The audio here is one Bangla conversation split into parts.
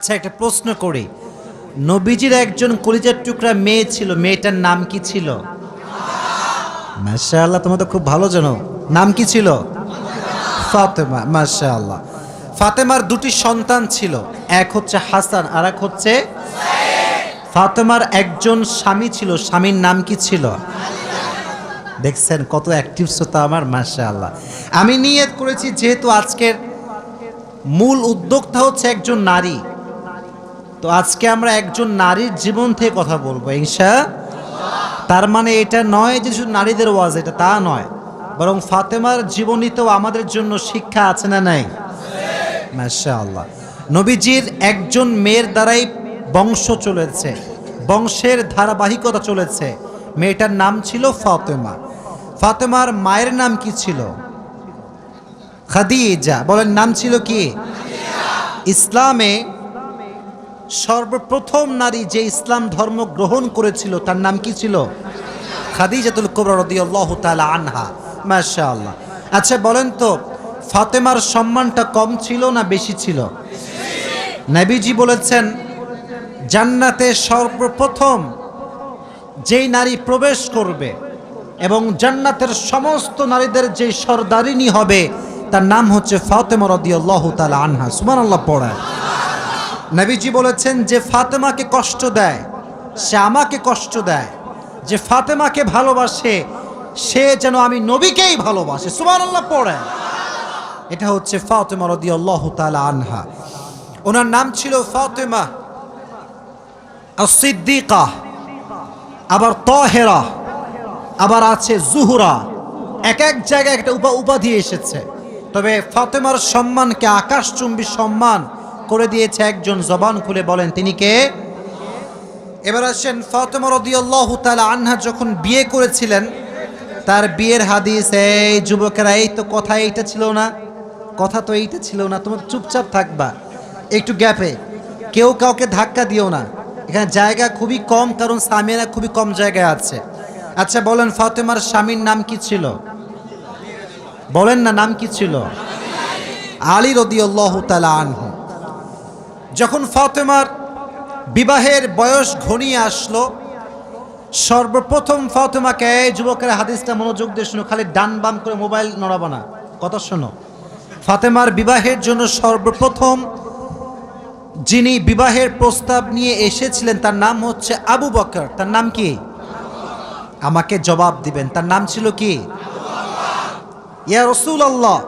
আচ্ছা, একটা প্রশ্ন করি। নবীজির একজন কলিজার টুকরা মেয়ে ছিল, মেয়েটার নাম কি ছিল? মাশাআল্লাহ, তোমরা তো খুব ভালো জানো। নাম কি ছিল? ফাতেমা। মাশাআল্লাহ। ফাতেমার দুটি সন্তান ছিল, এক হচ্ছে হাসান আর এক হচ্ছে ফাতেমার একজন স্বামী ছিল, স্বামীর নাম কি ছিল? দেখছেন কত অ্যাক্টিভ শ্রোতা আমার। মাশাআল্লাহ। আমি নিয়ত করেছি, যেহেতু আজকের মূল উদ্যোক্তা হচ্ছে একজন নারী, তো আজকে আমরা একজন নারীর জীবন থেকে কথা বলবো ইনশাআল্লাহ। তার মানে এটা নয় যে শুধু নারীদের ওয়াজ, এটা তা নয়, বরং ফাতেমার জীবনীতেও আমাদের জন্য শিক্ষা আছে না নাই? মাশাআল্লাহ। নবীজির একজন মেয়ের দ্বারাই বংশ চলেছে, বংশের ধারাবাহিকতা চলেছে। মেয়েটার নাম ছিল ফাতেমা। ফাতেমার মায়ের নাম কি ছিল? খাদিজা। বলেন, নাম ছিল কি? ইসলামে সর্বপ্রথম নারী যে ইসলাম ধর্ম গ্রহণ করেছিল তার নাম কি ছিল? খাদিজাতুল কুবরা রাদিয়াল্লাহু তাআলা আনহা। মাশাআল্লাহ। আচ্ছা বলেন তো, ফাতেমার সম্মানটা কম ছিল না বেশি ছিল? নবীজি বলেছেন, জান্নাতে সর্বপ্রথম যেই নারী প্রবেশ করবে এবং জান্নাতের সমস্ত নারীদের যে সরদারিনী হবে তার নাম হচ্ছে ফাতেমা রাদিয়াল্লাহু তাআলা আনহা। সুবহানাল্লাহ পড়া। নবীজি বলেছেন, যে ফাতেমাকে কষ্ট দেয় সে আমাকে কষ্ট দেয়, যে ফাতেমাকে ভালোবাসে সে যেন আমি নবীকেই ভালোবাসে। সুবহানাল্লাহ পড়ে। এটা হচ্ছে ফাতেমা রাদিয়াল্লাহু তাআলা আনহা। ওনার নাম ছিল ফাতেমা আস-সিদ্দিকা, আবার তাহেরা, আবার আছে জুহরা। এক এক জায়গায় একটা উপাধি এসেছে, তবে ফাতেমার সম্মানকে আকাশচুম্বী সম্মান করে দিয়েছে একজন। জবান খুলে বলেন তিনি কে? এবার আসেন, ফাতেমা রাদিয়াল্লাহু তাআলা আনহা যখন বিয়ে করেছিলেন, তার বিয়ের হাদিস, এই যুবকেরা, এই তো কথা এইটা ছিল না, কথা তো এইটা ছিল না, তোমরা চুপচাপ থাকবা একটু গ্যাপে, কেউ কাউকে ধাক্কা দিও না, এখানে জায়গা খুবই কম, কারণ সামিয়ারা খুবই কম জায়গায় আছে। আচ্ছা বলেন, ফাতেমার স্বামীর নাম কি ছিল? বলেন না, নাম কি ছিল? আলী রাদিয়াল্লাহু তাআলা আনহু। যখন ফাতেমার বিবাহের বয়স ঘনিয়ে আসলো, সর্বপ্রথম ফাতেমাকে, এই যুবকের হাদিসটা মনোযোগ দিয়ে শোনো, খালি ডান বাম করে মোবাইল নড়াবো না, কথা শোনো। ফাতেমার বিবাহের জন্য সর্বপ্রথম যিনি বিবাহের প্রস্তাব নিয়ে এসেছিলেন তার নাম হচ্ছে আবু বকর। তার নাম কি? আমাকে জবাব দিবেন, তার নাম ছিল কি? ইয়া রাসূলুল্লাহ,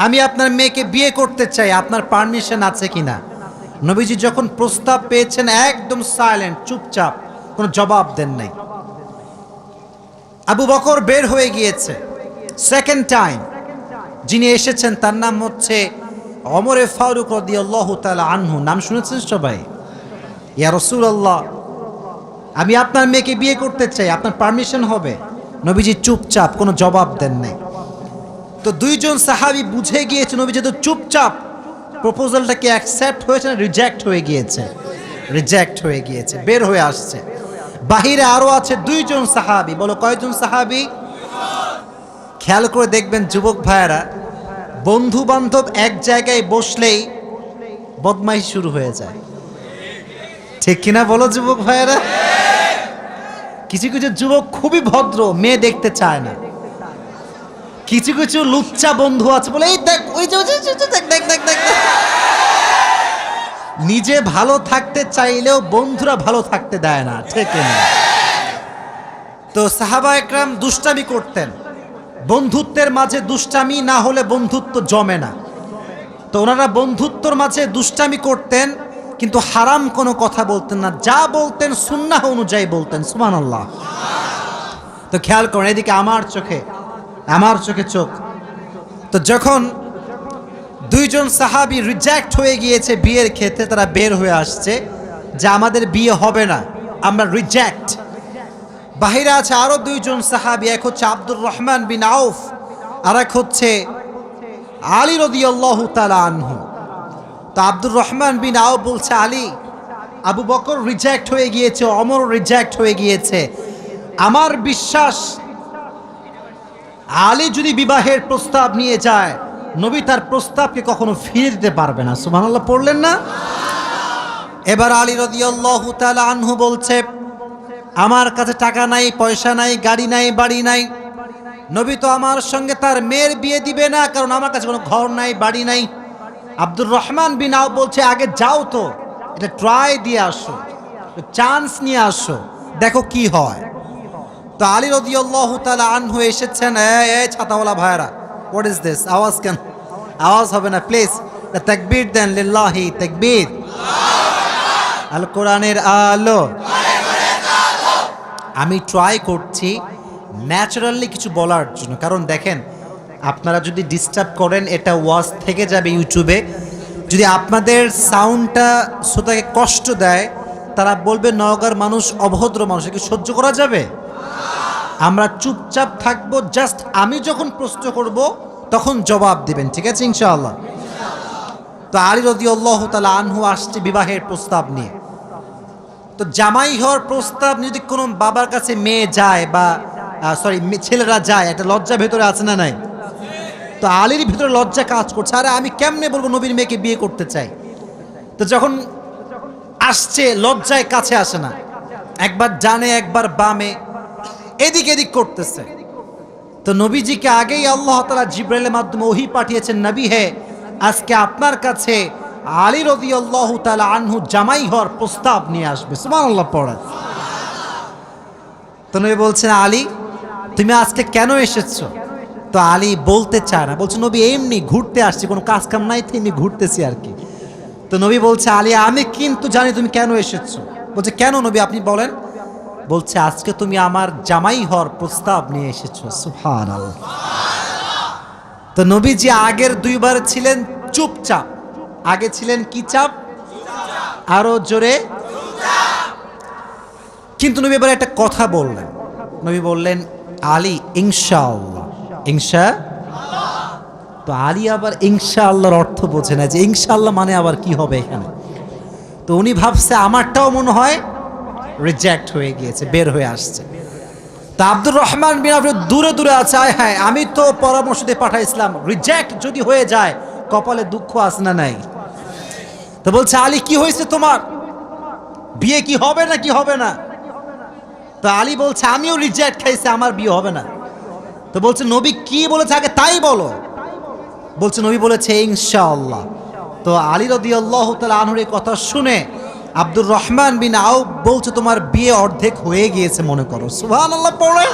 আমি আপনার মেয়েকে বিয়ে করতে চাই, আপনার পারমিশন আছে কিনা? নবীজি যখন প্রস্তাব পেয়েছেন একদম সাইলেন্ট, চুপচাপ, কোনো জবাব দেন নাই। আবু বকর বের হয়ে গিয়েছে। সেকেন্ড টাইম যিনি এসেছেন তার নাম হচ্ছে ওমরে ফারুক রাদিয়াল্লাহু তাআলা আনহু। নাম শুনেছেন সবাই? ইয়া রাসূলুল্লাহ, আমি আপনার মেয়েকে বিয়ে করতে চাই, আপনার পারমিশন হবে? নবীজি চুপচাপ, কোনো জবাব দেন নাই। তো দুইজন সাহাবী বুঝে গিয়েছে নবীজি তো চুপচাপ, প্রপোজালটা কি অ্যাকসেপ্ট হয়েছে না রিজেক্ট হয়ে গিয়েছে? রিজেক্ট হয়ে গিয়েছে, বের হয়ে আসছে। বাহিরে আরো আছে দুইজন সাহাবী। বলো কয়জন সাহাবী? খেয়াল করে দেখবেন যুবক ভাইয়েরা, বন্ধু বান্ধব এক জায়গায় বসলেই বদমাইশ শুরু হয়ে যায়, ঠিক কিনা বলো যুবক ভাইয়েরা? কিছু কিছু যুবক খুবই ভদ্র, মেয়ে দেখতে চায় না। কিছু কিছু লুচ্চা বন্ধু আছে, বলে এই দেখ, ওই যে দেখ দেখ দেখ দেখ। নিজে ভালো থাকতে চাইলেও বন্ধুরা ভালো থাকতে দেয় না, ঠিক না? তো সাহাবা একরাম দুষ্টামি করতেন, বন্ধুত্বের মাঝে দুষ্টামি না হলে বন্ধুত্ব জমে না। তো ওনারা বন্ধুত্বর মাঝে দুষ্টামি করতেন, কিন্তু হারাম কোনো কথা বলতেন না, যা বলতেন সুন্নাহ অনুযায়ী বলতেন। সুবহানাল্লাহ। তো খেয়াল করেন, এদিকে আমার চোখে চোখ। তো যখন দুইজন সাহাবী রিজেক্ট হয়ে গিয়েছে বিয়ের ক্ষেত্রে, তারা বের হয়ে আসছে যে আমাদের বিয়ে হবে না, আমরা রিজেক্ট। বাহিরে আছে আরো দুইজন সাহাবী, এক হচ্ছে আব্দুর রহমান বিন আউফ আর এক হচ্ছে আলী রাদিয়াল্লাহু তাআলা আনহু। তো আব্দুর রহমান বিন আউফ বলছে, আলী, আবু বকর রিজেক্ট হয়ে গিয়েছে, ওমর রিজেক্ট হয়ে গিয়েছে, আমার বিশ্বাস আলী যদি বিবাহের প্রস্তাব নিয়ে যায় নবী তার প্রস্তাবকে কখনো ফিরে দিতে পারবে না। সুবহানাল্লাহ পড়লেন না? এবার আলী রাদিয়াল্লাহু তাআলা আনহু বলছে, আমার কাছে টাকা নাই, পয়সা নাই, গাড়ি নাই, বাড়ি নাই। নবী তো আমার সঙ্গে তার মেয়ের বিয়ে দিবে না, কারণ আমার কাছে কোনো ঘর নাই, বাড়ি নাই। আব্দুর রহমান বিন আওফ বলছে, আগে যাও তো, এটা ট্রাই দিয়ে আসো, চান্স নিয়ে আসো, দেখো কি হয়। তো আলী রাদিয়াল্লাহু তাআলা আনহু এসেছেন। এই ছাতাওয়ালা ভাইরা, হোয়াট ইজ দিস? আওয়াজ কেন? আওয়াজ হবে না প্লিজ। তাকবীর দেন, লিল্লাহি তাকবীর। আল কোরআনের আলো। আমি ট্রাই করছি ন্যাচারালি কিছু বলার জন্য, কারণ দেখেন আপনারা যদি ডিস্টার্ব করেন এটা ওয়াজ থেকে যাবে ইউটিউবে। যদি আপনাদের সাউন্ডটা শ্রোতাকে কষ্ট দেয়, তারা বলবে নওগাঁর মানুষ অভদ্র মানুষ, কি সহ্য করা যাবে? আমরা চুপচাপ থাকবো, জাস্ট আমি যখন প্রশ্ন করব তখন জবাব দিবেন, ঠিক আছে ইনশাআল্লাহ? তো আলী রাদিয়াল্লাহু তাআলা আনহু আসছে বিবাহের প্রস্তাব নিয়ে। তো জামাই হওয়ার প্রস্তাব যদি কোনো বাবার কাছে মেয়ে যায় বা ছেলেরা যায়, একটা লজ্জা ভেতরে আছে না নাই? তো আলীর ভিতরে লজ্জা কাজ করছে, আরে আমি কেমনে বলবো নবীর মেয়েকে বিয়ে করতে চাই। তো যখন আসছে লজ্জায় কাছে আসে না, একবার ডানে একবার বামে, এদিক এদিক করতেছে। তো নবীজিকে আগেই আল্লাহ তাআলা জিবরাইলের মাধ্যমে ওহী পাঠিয়েছেন, নবী হে, আজকে আপনার কাছে আলী রাদিয়াল্লাহু তাআলা আনহু জামাই হওয়ার প্রস্তাব নিয়ে আসবে। সুবহানাল্লাহ পড়ে। তো নবী বলছেন, আলী তুমি আজকে কেন এসেছো? তো আলী বলতে চায় না, বলছে নবী এমনি ঘুরতে আসছি, কোনো কাজ কাম নাই তো এমনি ঘুরতেছি আর কি। তো নবী বলছে, আলী আমি কিন্তু জানি তুমি কেন এসেছো। বলছে কেন নবী আপনি বলেন। বলছে আজকে তুমি আমার জামাই হওয়ার প্রস্তাব নিয়ে এসেছো। সুবহানাল্লাহ। তো নবীজি আগের দুইবার ছিলেন চুপচাপ, আগে ছিলেন কি চাপ? আরো জোরে। কিন্তু নবী এবার একটা কথা বললেন। নবী বললেন, আলী ইনশাআল্লাহ। তো আলী আবার ইনশাআল্লাহর অর্থ বোঝে না, যে ইনশাআল্লাহ মানে আবার কি হবে এখানে। তো উনি ভাবছে আমারটাও মনে হয় রিজেক্ট হয়ে গিয়েছে, বের হয়ে আসছে। তা আব্দুর রহমান বিন আওফ দূরে দূরে আছে, আয় হ্যাঁ আমি তো পরামর্শ দিয়ে পাঠাইছিলাম, রিজেক্ট যদি হয়ে যায় কপালে দুঃখ আছে না নাই? তো বলছে, আলী কি হয়েছে তোমার, বিয়ে কি হবে না কি হবে না? তো আলী বলছে, আমিও রিজেক্ট খাইছি, আমার বিয়ে হবে না। তো বলছে নবী কি বলেছে আগে তাই বলো। বলছে নবী বলেছে ইনশাআল্লাহ। তো আলী রাদিয়াল্লাহু তাআলা আনহুর এই কথা শুনে আব্দুর রহমান বিন আওফ বলছে, তোমার বিয়ে অর্ধেক হয়ে গিয়েছে মনে করো। সুবহানাল্লাহ পড়ে।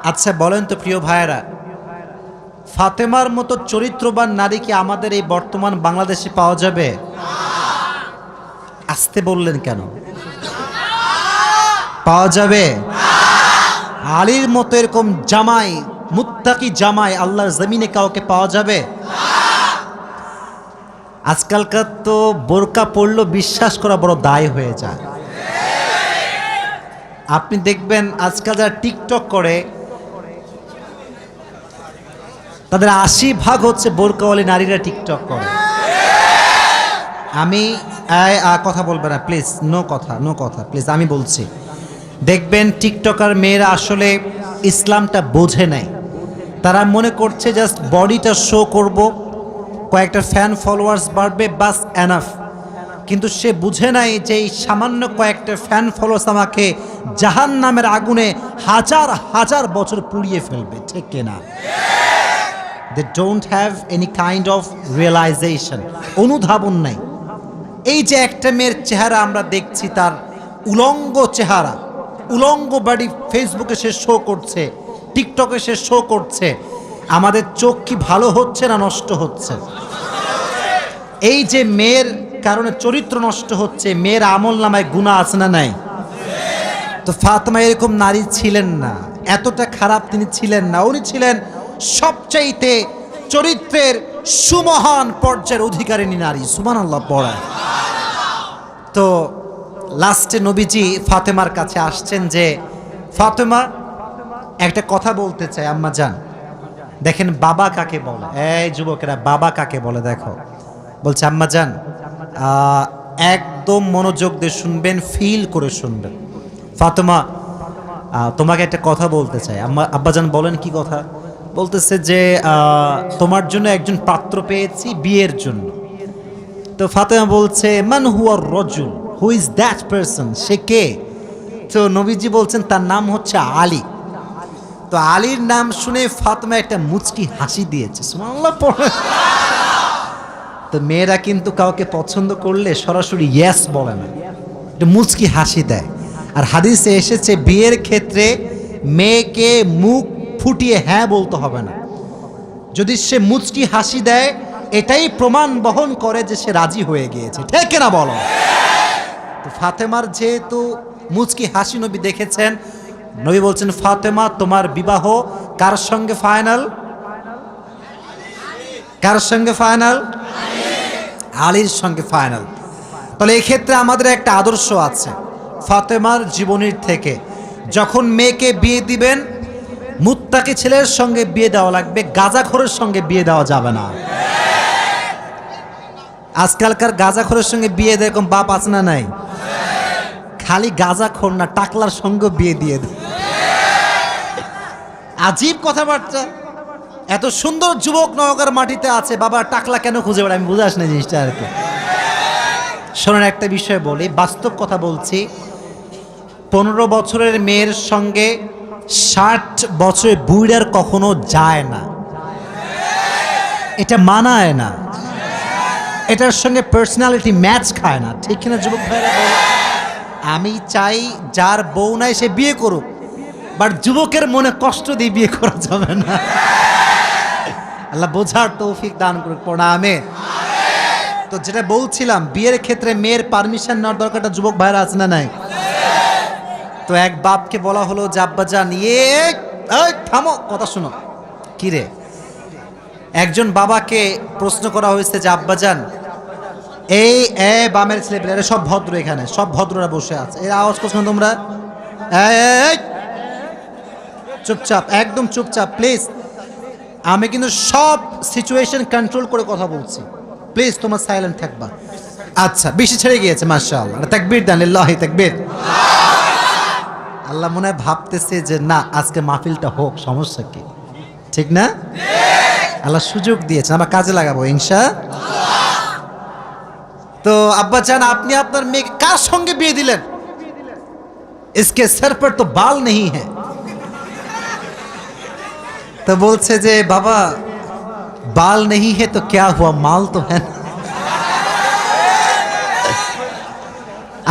আচ্ছা বলেন তো প্রিয় ভাইয়েরা, ফাতেমার মতো চরিত্রবান নারী কি আমাদের এই বর্তমান বাংলাদেশে পাওয়া যাবে? আসতে বললেন কেন? পাওয়া যাবে? আলীর মতো এরকম জামাই, মুত্তাকি জামাই আল্লাহর জমিনে কাউকে পাওয়া যাবে? আজকালকার তো বোরকা পড়লেও বিশ্বাস করা বড় দায় হয়ে যায়। আপনি দেখবেন আজকাল যারা টিকটক করে তাদের ৮০% হচ্ছে বোরকাওয়ালি নারীরা টিকটক করে। আমি কথা বলবে না প্লিজ, নো কথা প্লিজ, আমি বলছি। দেখবেন টিকটকার মেয়েরা আসলে ইসলামটা বোঝে নাই। তারা মনে করছে জাস্ট বডিটা শো করব, কয়েকটা ফ্যান ফলোয়ার্স বাড়বে, বাস এনাফ। কিন্তু সে বুঝে নাই যে এই সামান্য কয়েকটা ফ্যান ফলোয়ার্স আমাকে জাহান্নামের আগুনে হাজার হাজার বছর পুড়িয়ে ফেলবে, ঠিক কিনা? They don't have any kind of realization, অনুধাবন নাই। এই যে একটা মেয়ের চেহারা আমরা দেখছি, তার উলঙ্গ চেহারা, উলঙ্গ বাড়ি ফেসবুকে সে শো করছে, টিকটকে সে শো করছে, আমাদের চোখ কি ভালো হচ্ছে না নষ্ট হচ্ছে? এই যে মেয়ের কারণে চরিত্র নষ্ট হচ্ছে, মেয়ের আমল নামায় গুনাহ আছে না নাই? তো ফাতেমা এরকম নারী ছিলেন না, এতটা খারাপ তিনি ছিলেন না। উনি ছিলেন সবচাইতে চরিত্রের সুমহান পর্যায়ের অধিকারিণী নারী। সুবহানাল্লাহ পড়া। তো লাস্টে নবীজি ফাতেমার কাছে আসছেন যে, ফাতেমা একটা কথা বলতে চাই আম্মা জান। দেখেন বাবা কাকে বলে, এই যুবকেরা বাবা কাকে বলে দেখো। বলছে আম্মা জান একদম মনোযোগ দিয়ে শুনবেন, ফিল করে শুনবেন। ফাতেমা তোমাকে একটা কথা বলতে চাই। আব্বাজান বলেন কি কথা? বলতেছে যে তোমার জন্য একজন পাত্র পেয়েছি বিয়ের জন্য। তো ফাতেমা বলছে মান হুয়া রজুল, হু ইজ দ্যাট পারসন, সে কে? তো নবীজি বলছেন তার নাম হচ্ছে আলী। তো আলীর নাম শুনে ফাতেমা একটা মুচকি হাসি দিয়েছে, সুবহানাল্লাহ পড়ে। তো মেয়েরা কিন্তু কাউকে পছন্দ করলে সরাসরি ইয়েস বলে না, একটা মুচকি হাসি দেয়। আর হাদিসে এসেছে বিয়ের ক্ষেত্রে মেয়েকে মুখ ফুটিয়ে হ্যাঁ বলতে হবে না, যদি সে মুচকি হাসি দেয় এটাই প্রমাণ বহন করে যে সে রাজি হয়ে গিয়েছে, ঠিক কিনা বলো? তো ফাতেমার যেহেতু মুচকি হাসি নবী দেখেছেন, নবী বলছেন ফাতেমা তোমার বিবাহ কার সঙ্গে ফাইনাল? কার সঙ্গে ফাইনাল? আলীর সঙ্গে ফাইনাল। তাহলে এই ক্ষেত্রে আমাদের একটা আদর্শ আছে ফাতেমার জীবনীর থেকে, যখন মেয়েকে বিয়ে দিবেন মুত্তাকি ছেলের সঙ্গে বিয়ে দেওয়া লাগবে, গাঁজাখোরের সঙ্গে বিয়ে দেওয়া যাবে না। আজকালকার গাঁজাখোরের সঙ্গে বিয়ে দেয় এরকম বাপ আছে না নাই? খালি গাঁজাখোর না, টাকলার সঙ্গে বিয়ে দিয়ে দেয়। আজীব কথাবার্তা। এত সুন্দর যুবক নওগাঁর মাটিতে আছে, বাবা টাকলা কেন খুঁজে বেড়ায়? আমি বুঝে আসি না জিনিসটা আর কি। শোনেন একটা বিষয় বলি, বাস্তব কথা বলছি। 15 বছরের মেয়ের সঙ্গে 60 বছরের বুইড়ার কখনো যায় না, এটা মানায় না, এটার সঙ্গে পার্সোনালিটি ম্যাচ খায় না, ঠিক কিনা যুবক ভাইরা? আমি চাই যার বউ নাই সে বিয়ে করুক, বাট যুবকের মনে কষ্ট দিয়ে বিয়ে করা যাবে না। আল্লাহ বোঝার তৌফিক দান করুক, পড়া আমিন। তো যেটা বলছিলাম, বিয়ের ক্ষেত্রে মেয়ের পারমিশন নেওয়ার দরকারটা যুবক ভাইরা আছে না নাই? তো এক বাপকে বলা হলো যে আব্বাজান, থামো, কথা শোনো। কি রে? একজন বাবাকে প্রশ্ন করা হয়েছে যে আব্বাজান এই বামের ছেলে এরা সব ভদ্র, এখানে সব ভদ্ররা বসে আছে, এর আওয়াজ করছো না তোমরা? চুপচাপ, একদম চুপচাপ প্লিজ। আমি কিন্তু সব সিচুয়েশন কন্ট্রোল করে কথা বলছি, প্লিজ তোমরা সাইলেন্ট থাকবা। আচ্ছা, বেশি ছেড়ে গিয়েছে মাশাআল্লাহ, তাকবীর দেন, লিল্লাহি তাকবীর। আল্লাহ মনে হয় ভাবতেছে যে না আজকে মাহফিলটা হোক, সমস্যা কি? ঠিক না? আল্লাহ সুযোগ দিয়েছে, আমরা কাজে লাগাবো ইনশাআল্লাহ। তো আব্বাজান আপনি আপনার মেয়েকে কার সঙ্গে বিয়ে দিলেন? इसके सर पर तो बाल नहीं है। तो বলছে যে বাবা बाल नहीं है तो क्या हुआ, माल तो है ना।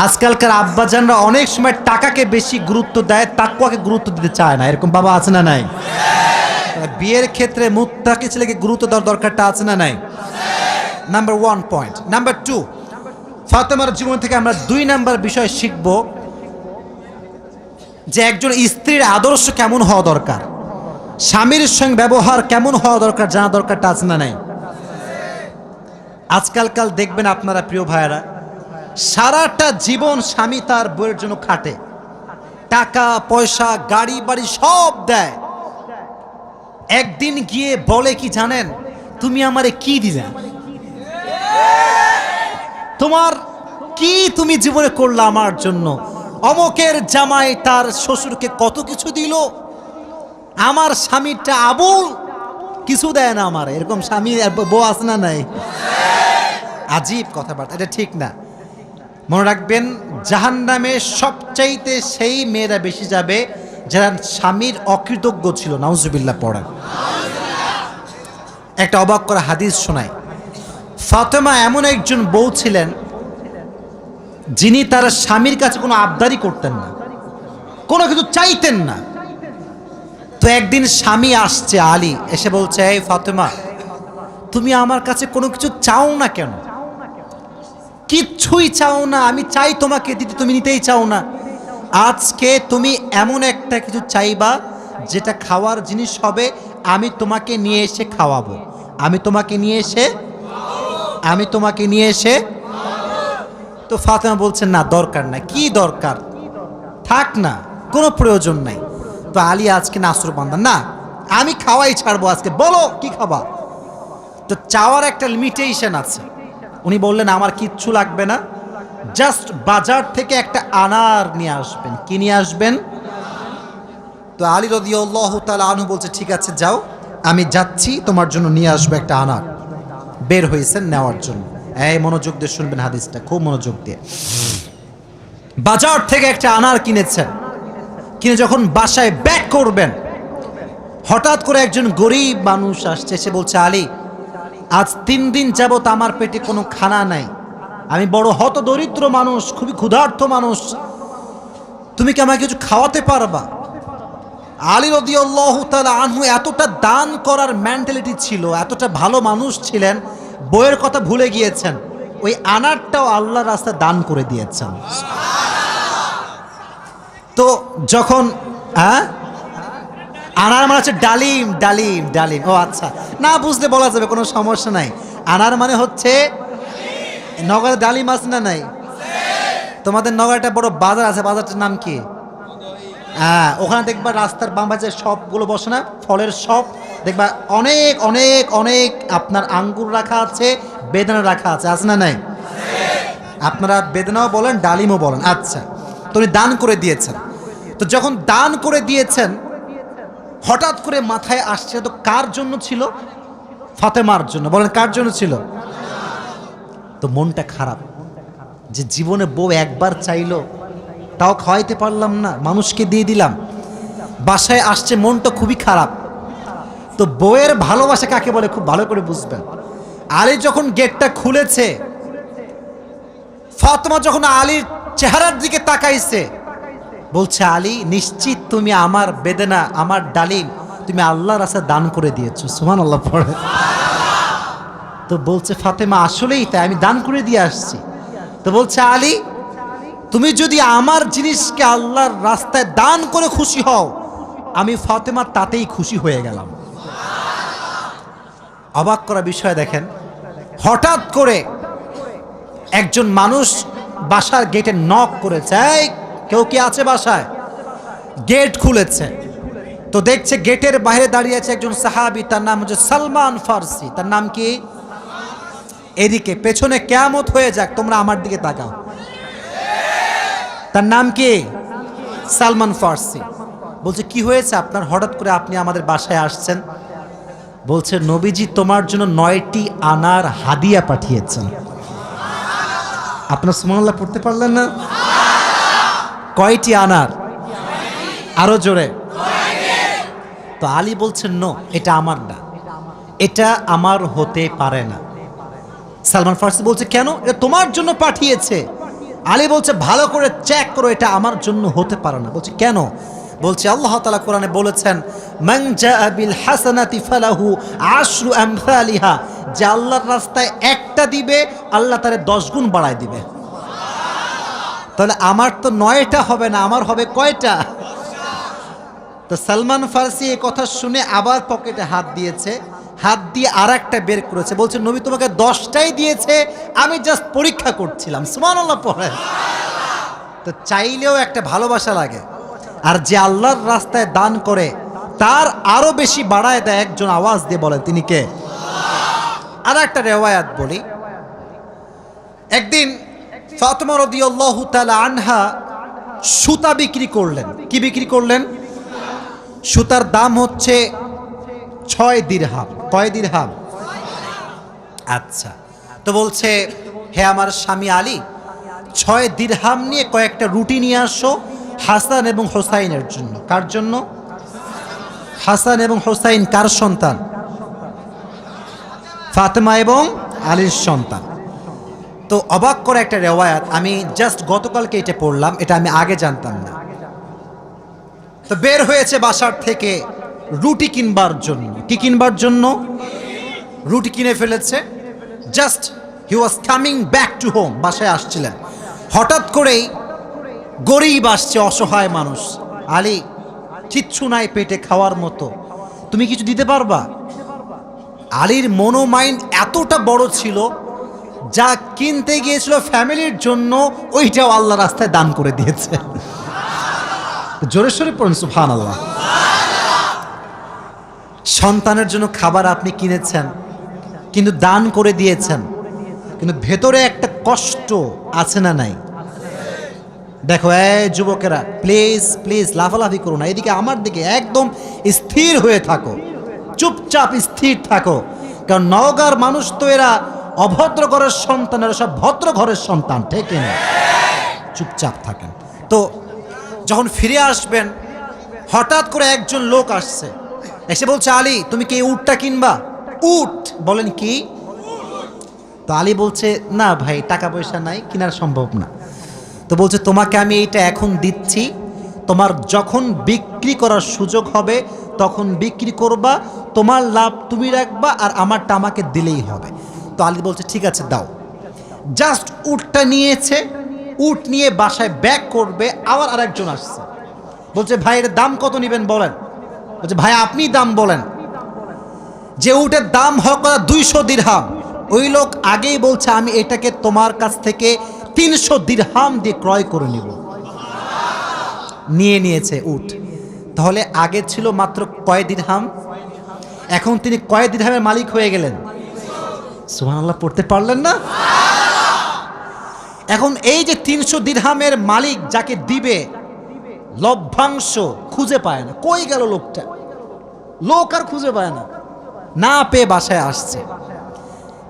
আজকালকার আব্বাজানরা অনেক সময় টাকাকে বেশি গুরুত্ব দেয়, তাকওয়াকে গুরুত্ব দিতে চায় না, এরকম বাবা আছে না নাই? বিয়ের ক্ষেত্রে মুত্তাকি ছেলেকে গুরুত্ব দেওয়ার দরকারটা আছে না নাই? Number 1 point. নাম্বার 2, ফাতেমার জীবন থেকে আমরা 2 নাম্বার বিষয় শিখব যে একজন স্ত্রীর আদর্শ কেমন হওয়া দরকার, স্বামীর সঙ্গে ব্যবহার কেমন হওয়া দরকার, জানা দরকারটা আছে না নাই? আজকালকাল দেখবেন আপনারা প্রিয় ভাইয়েরা, সারাটা জীবন স্বামী তার বউয়ের জন্য খাটে, টাকা পয়সা গাড়ি বাড়ি সব দেয়, একদিন গিয়ে বলে কি জানেন, তুমি আমারে কি দিলে, তোমার কি তুমি জীবনে করলা আমার জন্য? অমকের জামাই তার শ্বশুরকে কত কিছু দিল, আমার স্বামীটা আবুল কিছু দেয় না আমার। এরকম স্বামী বউ আছে না নাই? আজীব কথাবার্তা, এটা ঠিক না। মনে রাখবেন জাহান্নামে সবচাইতে সেই মেয়েরা বেশি যাবে যারা স্বামীর অকৃতজ্ঞ ছিল। নাউজুবিল্লাহ পড়েন। একটা অবাক করা হাদিস শোনায়। ফাতেমা এমন একজন বউ ছিলেন যিনি তার স্বামীর কাছে কোনো আবদারি করতেন না, কোনো কিছু চাইতেন না। তো একদিন স্বামী আসছে আলী, এসে বলছে এই ফাতেমা তুমি আমার কাছে কোনো কিছু চাও না কেন? কিচ্ছুই চাও না, আমি চাই তোমাকে দিতে, তুমি নিতেই চাও না। আজকে তুমি এমন একটা কিছু চাইবা যেটা খাওয়ার জিনিস হবে, আমি তোমাকে নিয়ে এসে খাওয়াবো, আমি তোমাকে নিয়ে এসে। তো ফাতেমা বলছেন না দরকার নাই। কি দরকার, থাক না, কোনো প্রয়োজন নাই। তো আলী আজকে নাসরবান্দা, না আমি খাওয়াই ছাড়বো আজকে, বলো কি খাবা। তো চাওয়ার একটা লিমিটেশন আছে। উনি বললেন আমার কিচ্ছু লাগবে না, জাস্ট বাজার থেকে একটা আনার নিয়ে আসবেন। কি নিয়ে আসবেন? তো আলী রাদিয়াল্লাহু তাআলা আনহু বলছে ঠিক আছে যাও, আমি যাচ্ছি তোমার জন্য নিয়ে আসবো একটা আনার। বের হয়েছেন নেওয়ার জন্য। এই মনোযোগ দিয়ে শুনবেন হাদিসটা, খুব মনোযোগ দিয়ে। বাজার থেকে একটা আনার কিনেছেন, কিনে যখন বাসায় ব্যাক করবেন, হঠাৎ করে একজন গরিব মানুষ আসছে, সে বলছে, আলী, আজ 3 দিন যাবত আমার পেটে কোনো খানা নাই, আমি বড় হত দরিদ্র মানুষ, খুবই ক্ষুধার্ত মানুষ, তুমি কি আমাকে কিছু খাওয়াতে পারবা? আলী রাদিয়াল্লাহু তাআলা আনহু এতটা দান করার মেন্টালিটি ছিল, এতটা ভালো মানুষ ছিলেন, বইয়ের কথা ভুলে গিয়েছেন, ওই আনারটাও আল্লাহর রাস্তায় দান করে দিয়েছেন। তো যখন আনার মানে হচ্ছে ডালিম, ডালিম, ডালিম। ও আচ্ছা, না বুঝলে বলা যাবে, কোনো সমস্যা নাই। আনার মানে হচ্ছে নগরে ডালিম আছে না নাই? তোমাদের নগরে একটা বড় বাজার আছে, বাজারটার নাম কি? ওখানে দেখবা রাস্তার বাম পাশে সবগুলো বসে না, ফলের সব দেখবা, অনেক অনেক অনেক আপনার আঙ্গুর রাখা আছে, বেদানা রাখা আছে, আছে না নাই? আপনারা বেদানাও বলেন, ডালিমও বলেন। আচ্ছা, তো উনি দান করে দিয়েছেন। তো যখন দান করে দিয়েছেন, হঠাৎ করে মাথায় আসছে, তো কার জন্য ছিল? ফাতেমার জন্য। বলেন, কার জন্য ছিল? তো মনটা খারাপ যে জীবনে বউ একবার চাইলো, তাও খাওয়াইতে পারলাম না, মানুষকে দিয়ে দিলাম। বাসায় আসছে, মনটা খুবই খারাপ। তো বউয়ের ভালোবাসা কাকে বলে খুব ভালো করে বুঝবেন। আলী যখন গেটটা খুলেছে, ফাতেমা যখন আলীর চেহারার দিকে তাকাইছে, বলছে, আলী, নিশ্চিত তুমি আমার বেদনা, আমার ডালিম তুমি আল্লাহর রাস্তায় দান করে দিয়েছো। সুবহানাল্লাহ পড়ে। তো বলছে ফাতেমা, আসলেই তাই, আমি দান করে দিয়ে আসছি। তো বলছে, আলী, তুমি যদি আমার জিনিসকে আল্লাহর রাস্তায় দান করে খুশি হও, আমি ফাতেমা তাতেই খুশি হয়ে গেলাম। অবাক করা বিষয় দেখেন, হঠাৎ করে একজন মানুষ বাসার গেটে নক করেছে, এই কেউ কি আছে বাসায়? গেট খুলেছে, তো দেখছে গেটের বাইরে দাঁড়িয়ে আছে একজন সাহাবী, তার নাম হচ্ছে সালমান ফারসি। তার নাম কি? এদিকে পেছনে কিয়ামত হয়ে যাক, তোমরা আমার দিকে তাকাও। তার নাম কি? সালমান ফারসি। বলছে, কি হয়েছে আপনার, হঠাৎ করে আপনি আমাদের বাসায় আসছেন? বলছে, নবীজি তোমার জন্য 9টি আনার হাদিয়া পাঠিয়েছেন। আপনার সুবহানাল্লাহ পড়তে পারলেন না? কয়টি আনার? আরো জোরে। তো আলী বলছেন, নো, এটা আমার না, এটা আমার হতে পারে না। সালমান ফারসি বলছে, কেন? এটা তোমার জন্য পাঠিয়েছে। আলী বলছে, ভালো করে চেক করো, এটা আমার জন্য হতে পারে না। বলছে, কেন? বলছে, আল্লাহ তাআলা কোরআনে বলেছেন, মান জাআ বিল হাসানাতি ফালাহু আশরু আমসালিহা, যে আল্লাহর রাস্তায় একটা দিবে, আল্লাহ তারে 10 গুণ বাড়ায় দিবে। তাহলে আমার তো 9টা হবে না, আমার হবে কয়টা? তো সালমান ফারসি এই কথা শুনে আবার পকেটে হাত দিয়েছে, হাত দিয়ে আর একটা বের করেছে, বলছে, নবী তোমাকে 10টাই দিয়েছে, আমি জাস্ট পরীক্ষা করছিলাম। সুবহানাল্লাহ পড়ে। তো চাইলেও একটা ভালোবাসা লাগে, আর যে আল্লাহর রাস্তায় দান করে তার আরো বেশি বাড়ায় দেয়। একজন আওয়াজ দিয়ে বলেন, তিনি কে? আর একটা রেওয়ায়াত বলি, একদিন ফাতেমা রাদিয়াল্লাহু তাআলা আনহা সুতা বিক্রি করলেন। কি বিক্রি করলেন? সুতার দাম হচ্ছে 6 দিরহাম। কয় দিরহাম? আচ্ছা, তো বলছে, হে আমার স্বামী আলী, 6 দিরহাম নিয়ে কয়েকটা রুটি নিয়ে আসো হাসান এবং হোসাইনের জন্য। কার জন্য? হাসান এবং হোসাইন কার সন্তান? ফাতেমা এবং আলীর সন্তান। তো অবাক করে একটা রেওয়ায়াত, আমি জাস্ট গতকালকে এটা পড়লাম, এটা আমি আগে জানতাম না। তো বের হয়েছে বাসার থেকে রুটি কিনবার জন্য। কি কিনবার জন্য? রুটি কিনে ফেলেছে। Just he was coming back to home, বাসায় আসছিলেন, হঠাৎ করেই গরিব আসছে, অসহায় মানুষ। আলী, কিচ্ছু নাই পেটে খাওয়ার মতো, তুমি কিছু দিতে পারবা? আলীর মনোমাইন্ড এতটা বড় ছিল, যা কিনতে গিয়েছিল ফ্যামিলির জন্য, ওইটাও আল্লাহ রাস্তায় দান করে দিয়েছে। জোরে সোরে পড়ুন সুবহানাল্লাহ। সন্তানের জন্য খাবার আপনি কিনেছেন, কিন্তু দান করে দিয়েছেন, কিন্তু ভেতরে একটা কষ্ট আছে না নাই? দেখো, এই যুবকেরা, প্লিজ প্লিজ লাফালাফি করো না, এদিকে আমার দিকে একদম স্থির হয়ে থাকো, চুপচাপ স্থির থাকো, কারণ নওগাঁর মানুষ তো এরা অভদ্র ঘরের সন্তান, এরা সব ভদ্র ঘরের সন্তান, ঠিক না? চুপচাপ থাকেন। তো যখন ফিরে আসবেন, হঠাৎ করে একজন লোক আসছে, এসে বলছে, আলী তুমি কি এই উটটা কিনবা? উট? বলেন কি? তো আলী বলছে, না ভাই টাকা পয়সা নাই, কেনার সম্ভব না। তো বলছে, তোমাকে আমি এইটা এখন দিচ্ছি, তোমার যখন বিক্রি করার সুযোগ হবে তখন বিক্রি করবা, তোমার লাভ তুমি রাখবা আর আমারটা আমাকে দিলেই হবে। তো আলী বলছে, ঠিক আছে দাও। জাস্ট উটটা নিয়েছে, উট নিয়ে বাসায় ব্যাক করবে, আবার আরেকজন আসছে, বলছে ভাই এর দাম কত নেবেন বলেন? বলছে ভাই আপনি দাম বলেন। যে উটের দাম হোক 200 দিরহাম, ওই লোক আগেই বলছে আমি এটাকে তোমার কাছ থেকে 300 দিরহাম দিয়ে ক্রয় করে নিব। নিয়ে নিয়েছে উট। তাহলে আগে ছিল মাত্র কয় দিরহাম, এখন তিনি কয় দিরহামের মালিক হয়ে গেলেন? সুবহানাল্লাহ পড়তে পারলেন না? এখন এই যে 300 দিরহামের মালিক যাকে দিবে, লভ্যাংশ খুঁজে পায় না। কই গেল লোকটা? লোক আর খুঁজে পায় না, না পেয়ে বাসায় আসছে।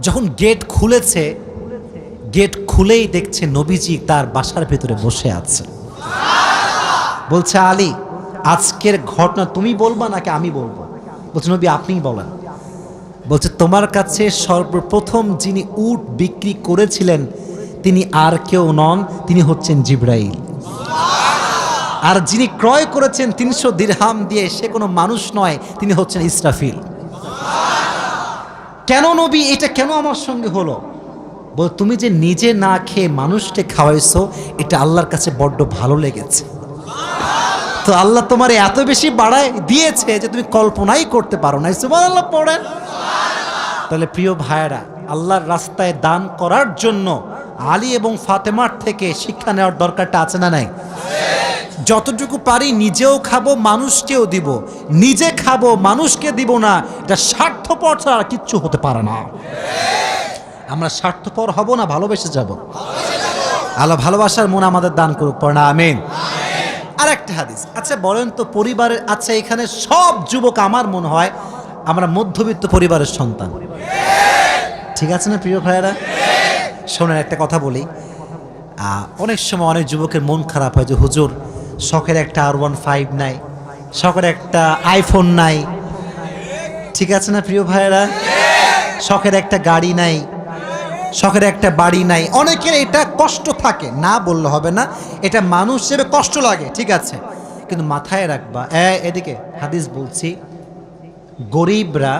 যখন গেট খুলেছে, গেট খুলেই দেখছে নবীজি তার বাসার ভেতরে বসে আছে। বলছে আলী আজকের ঘটনা তুমি বলবা নাকি আমি বলবো? বলছে নবী আপনিই বলেন। বলছে তোমার কাছে সর্বপ্রথম যিনি উট বিক্রি করেছিলেন তিনি আর কেউ নন, তিনি হচ্ছেন জিবরাইল। আর যিনি ক্রয় করেছেন 300 দিরহাম দিয়ে, সে কোনো মানুষ নয়, তিনি হচ্ছেন ইসরাফিল। কেন নবী এটা কেন আমার সঙ্গে হলো? বল তুমি যে নিজে না খেয়ে মানুষকে খাওয়াইছো, এটা আল্লাহর কাছে বড্ড ভালো লেগেছে। তো আল্লাহ তোমার এত বেশি বাড়ায় দিয়েছে যে তুমি কল্পনাই করতে পারো না। সুবহানাল্লাহ পড়েন। তাহলে প্রিয় ভাইয়েরা, আল্লাহর রাস্তায় দান করার জন্য আলী এবং ফাতেমার থেকে শিক্ষা নেওয়ার দরকারটা আছে না নাই? যতটুকু পারি নিজেও খাবো, মানুষকেও দিব। নিজে খাবো, মানুষকে দিব না, এটা স্বার্থপর ছাড়া কিচ্ছু হতে পারে না। আমরা স্বার্থপর হব না, ভালোবেসে যাব। আল্লাহ ভালোবাসার মন আমাদের দান করুক, পড়না আমিন। আর একটা হাদিস, আচ্ছা বলেন তো পরিবারের, আচ্ছা এখানে সব যুবক আমার মনে হয় আমরা মধ্যবিত্ত পরিবারের সন্তান, ঠিক আছে না প্রিয় ভাইয়েরা? শোনেন একটা কথা বলি, অনেক সময় অনেক যুবকের মন খারাপ হয় যে হুজুর শখের একটা R15 নাই, শখের একটা আইফোন নাই, ঠিক আছে না প্রিয় ভাইয়েরা? শখের একটা গাড়ি নাই, শখের একটা বাড়ি নাই। অনেকের এটা কষ্ট থাকে, না বললে হবে না, এটা মানুষ হিসেবে কষ্ট লাগে, ঠিক আছে, কিন্তু মাথায় রাখবা, এদিকে হাদিস বলছি, গরিবরা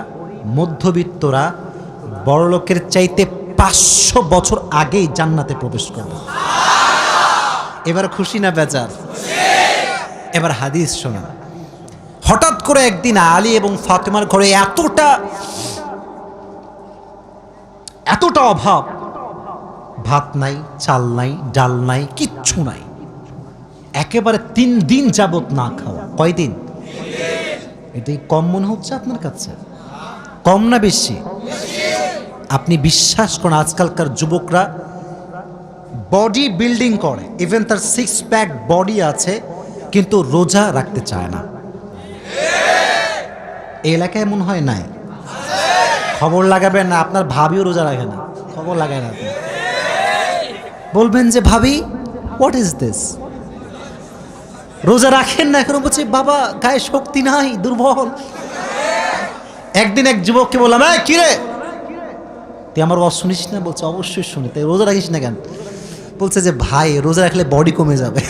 মধ্যবিত্তরা বড়লোকের চাইতে 500 বছর আগেই জান্নাতে প্রবেশ করবে। এবার খুশি না বেজার? এবার হাদিস শোনা। হঠাৎ করে একদিন আলী এবং ফাতেমার ঘরে এতটা অভাব, ভাত নাই, চাল নাই, ডাল নাই, কিচ্ছু নাই, একেবারে 3 দিন যাবত না খাওয়া। কয়দিন? এটাই কম মনে হচ্ছে আপনার কাছে? কম না বেশি? আপনি বিশ্বাস করেন আজকালকার যুবকরা বডি বিল্ডিং করে, ইভেন তার 6 প্যাক বডি আছে, কিন্তু রোজা রাখতে চায় না। এই এলাকায় মনে হয় নাই? খবর লাগাবেন না, আপনার ভাবিও রোজা রাখে না, খবর লাগায় না। আপনি বলবেন যে ভাবি হোয়াট ইজ দিস, রোজা রাখেন না? এখন বলছে বাবা গায়ে শক্তি নাই, দুর্বল। একদিন এক যুবককে বললাম, কি রে তুই আমার ওয়াজ শুনিস না? বলছে অবশ্যই শুনি। তাই রোজা রাখিস না কেন? বলছে যে ভাই রোজা রাখলে বডি কমে যাবে।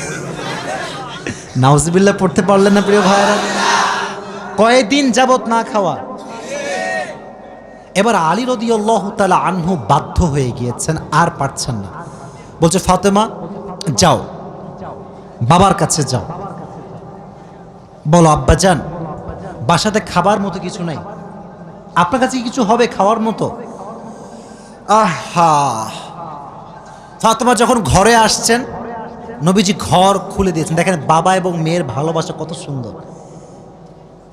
নাউজুবিল্লাহ পড়তে পারলেন না প্রিয় ভাইরা? কয়েকদিন যাবত না খাওয়া। এবার আলী রাদিয়াল্লাহু তাআলা আনহু বাধ্য হয়ে গিয়েছেন, আর পারছেন না। বলছে ফাতেমা যাও, বাবার কাছে যাও, বলো আব্বাজান বাসাতে খাবার মতো কিছু নাই, আপনার কাছে কিছু হবে খাওয়ার মতো? আহা! ফাতেমা যখন ঘরে আসছেন, নবীজি ঘর খুলে দিয়েছেন। দেখেন বাবা এবং মেয়ের ভালোবাসা কত সুন্দর।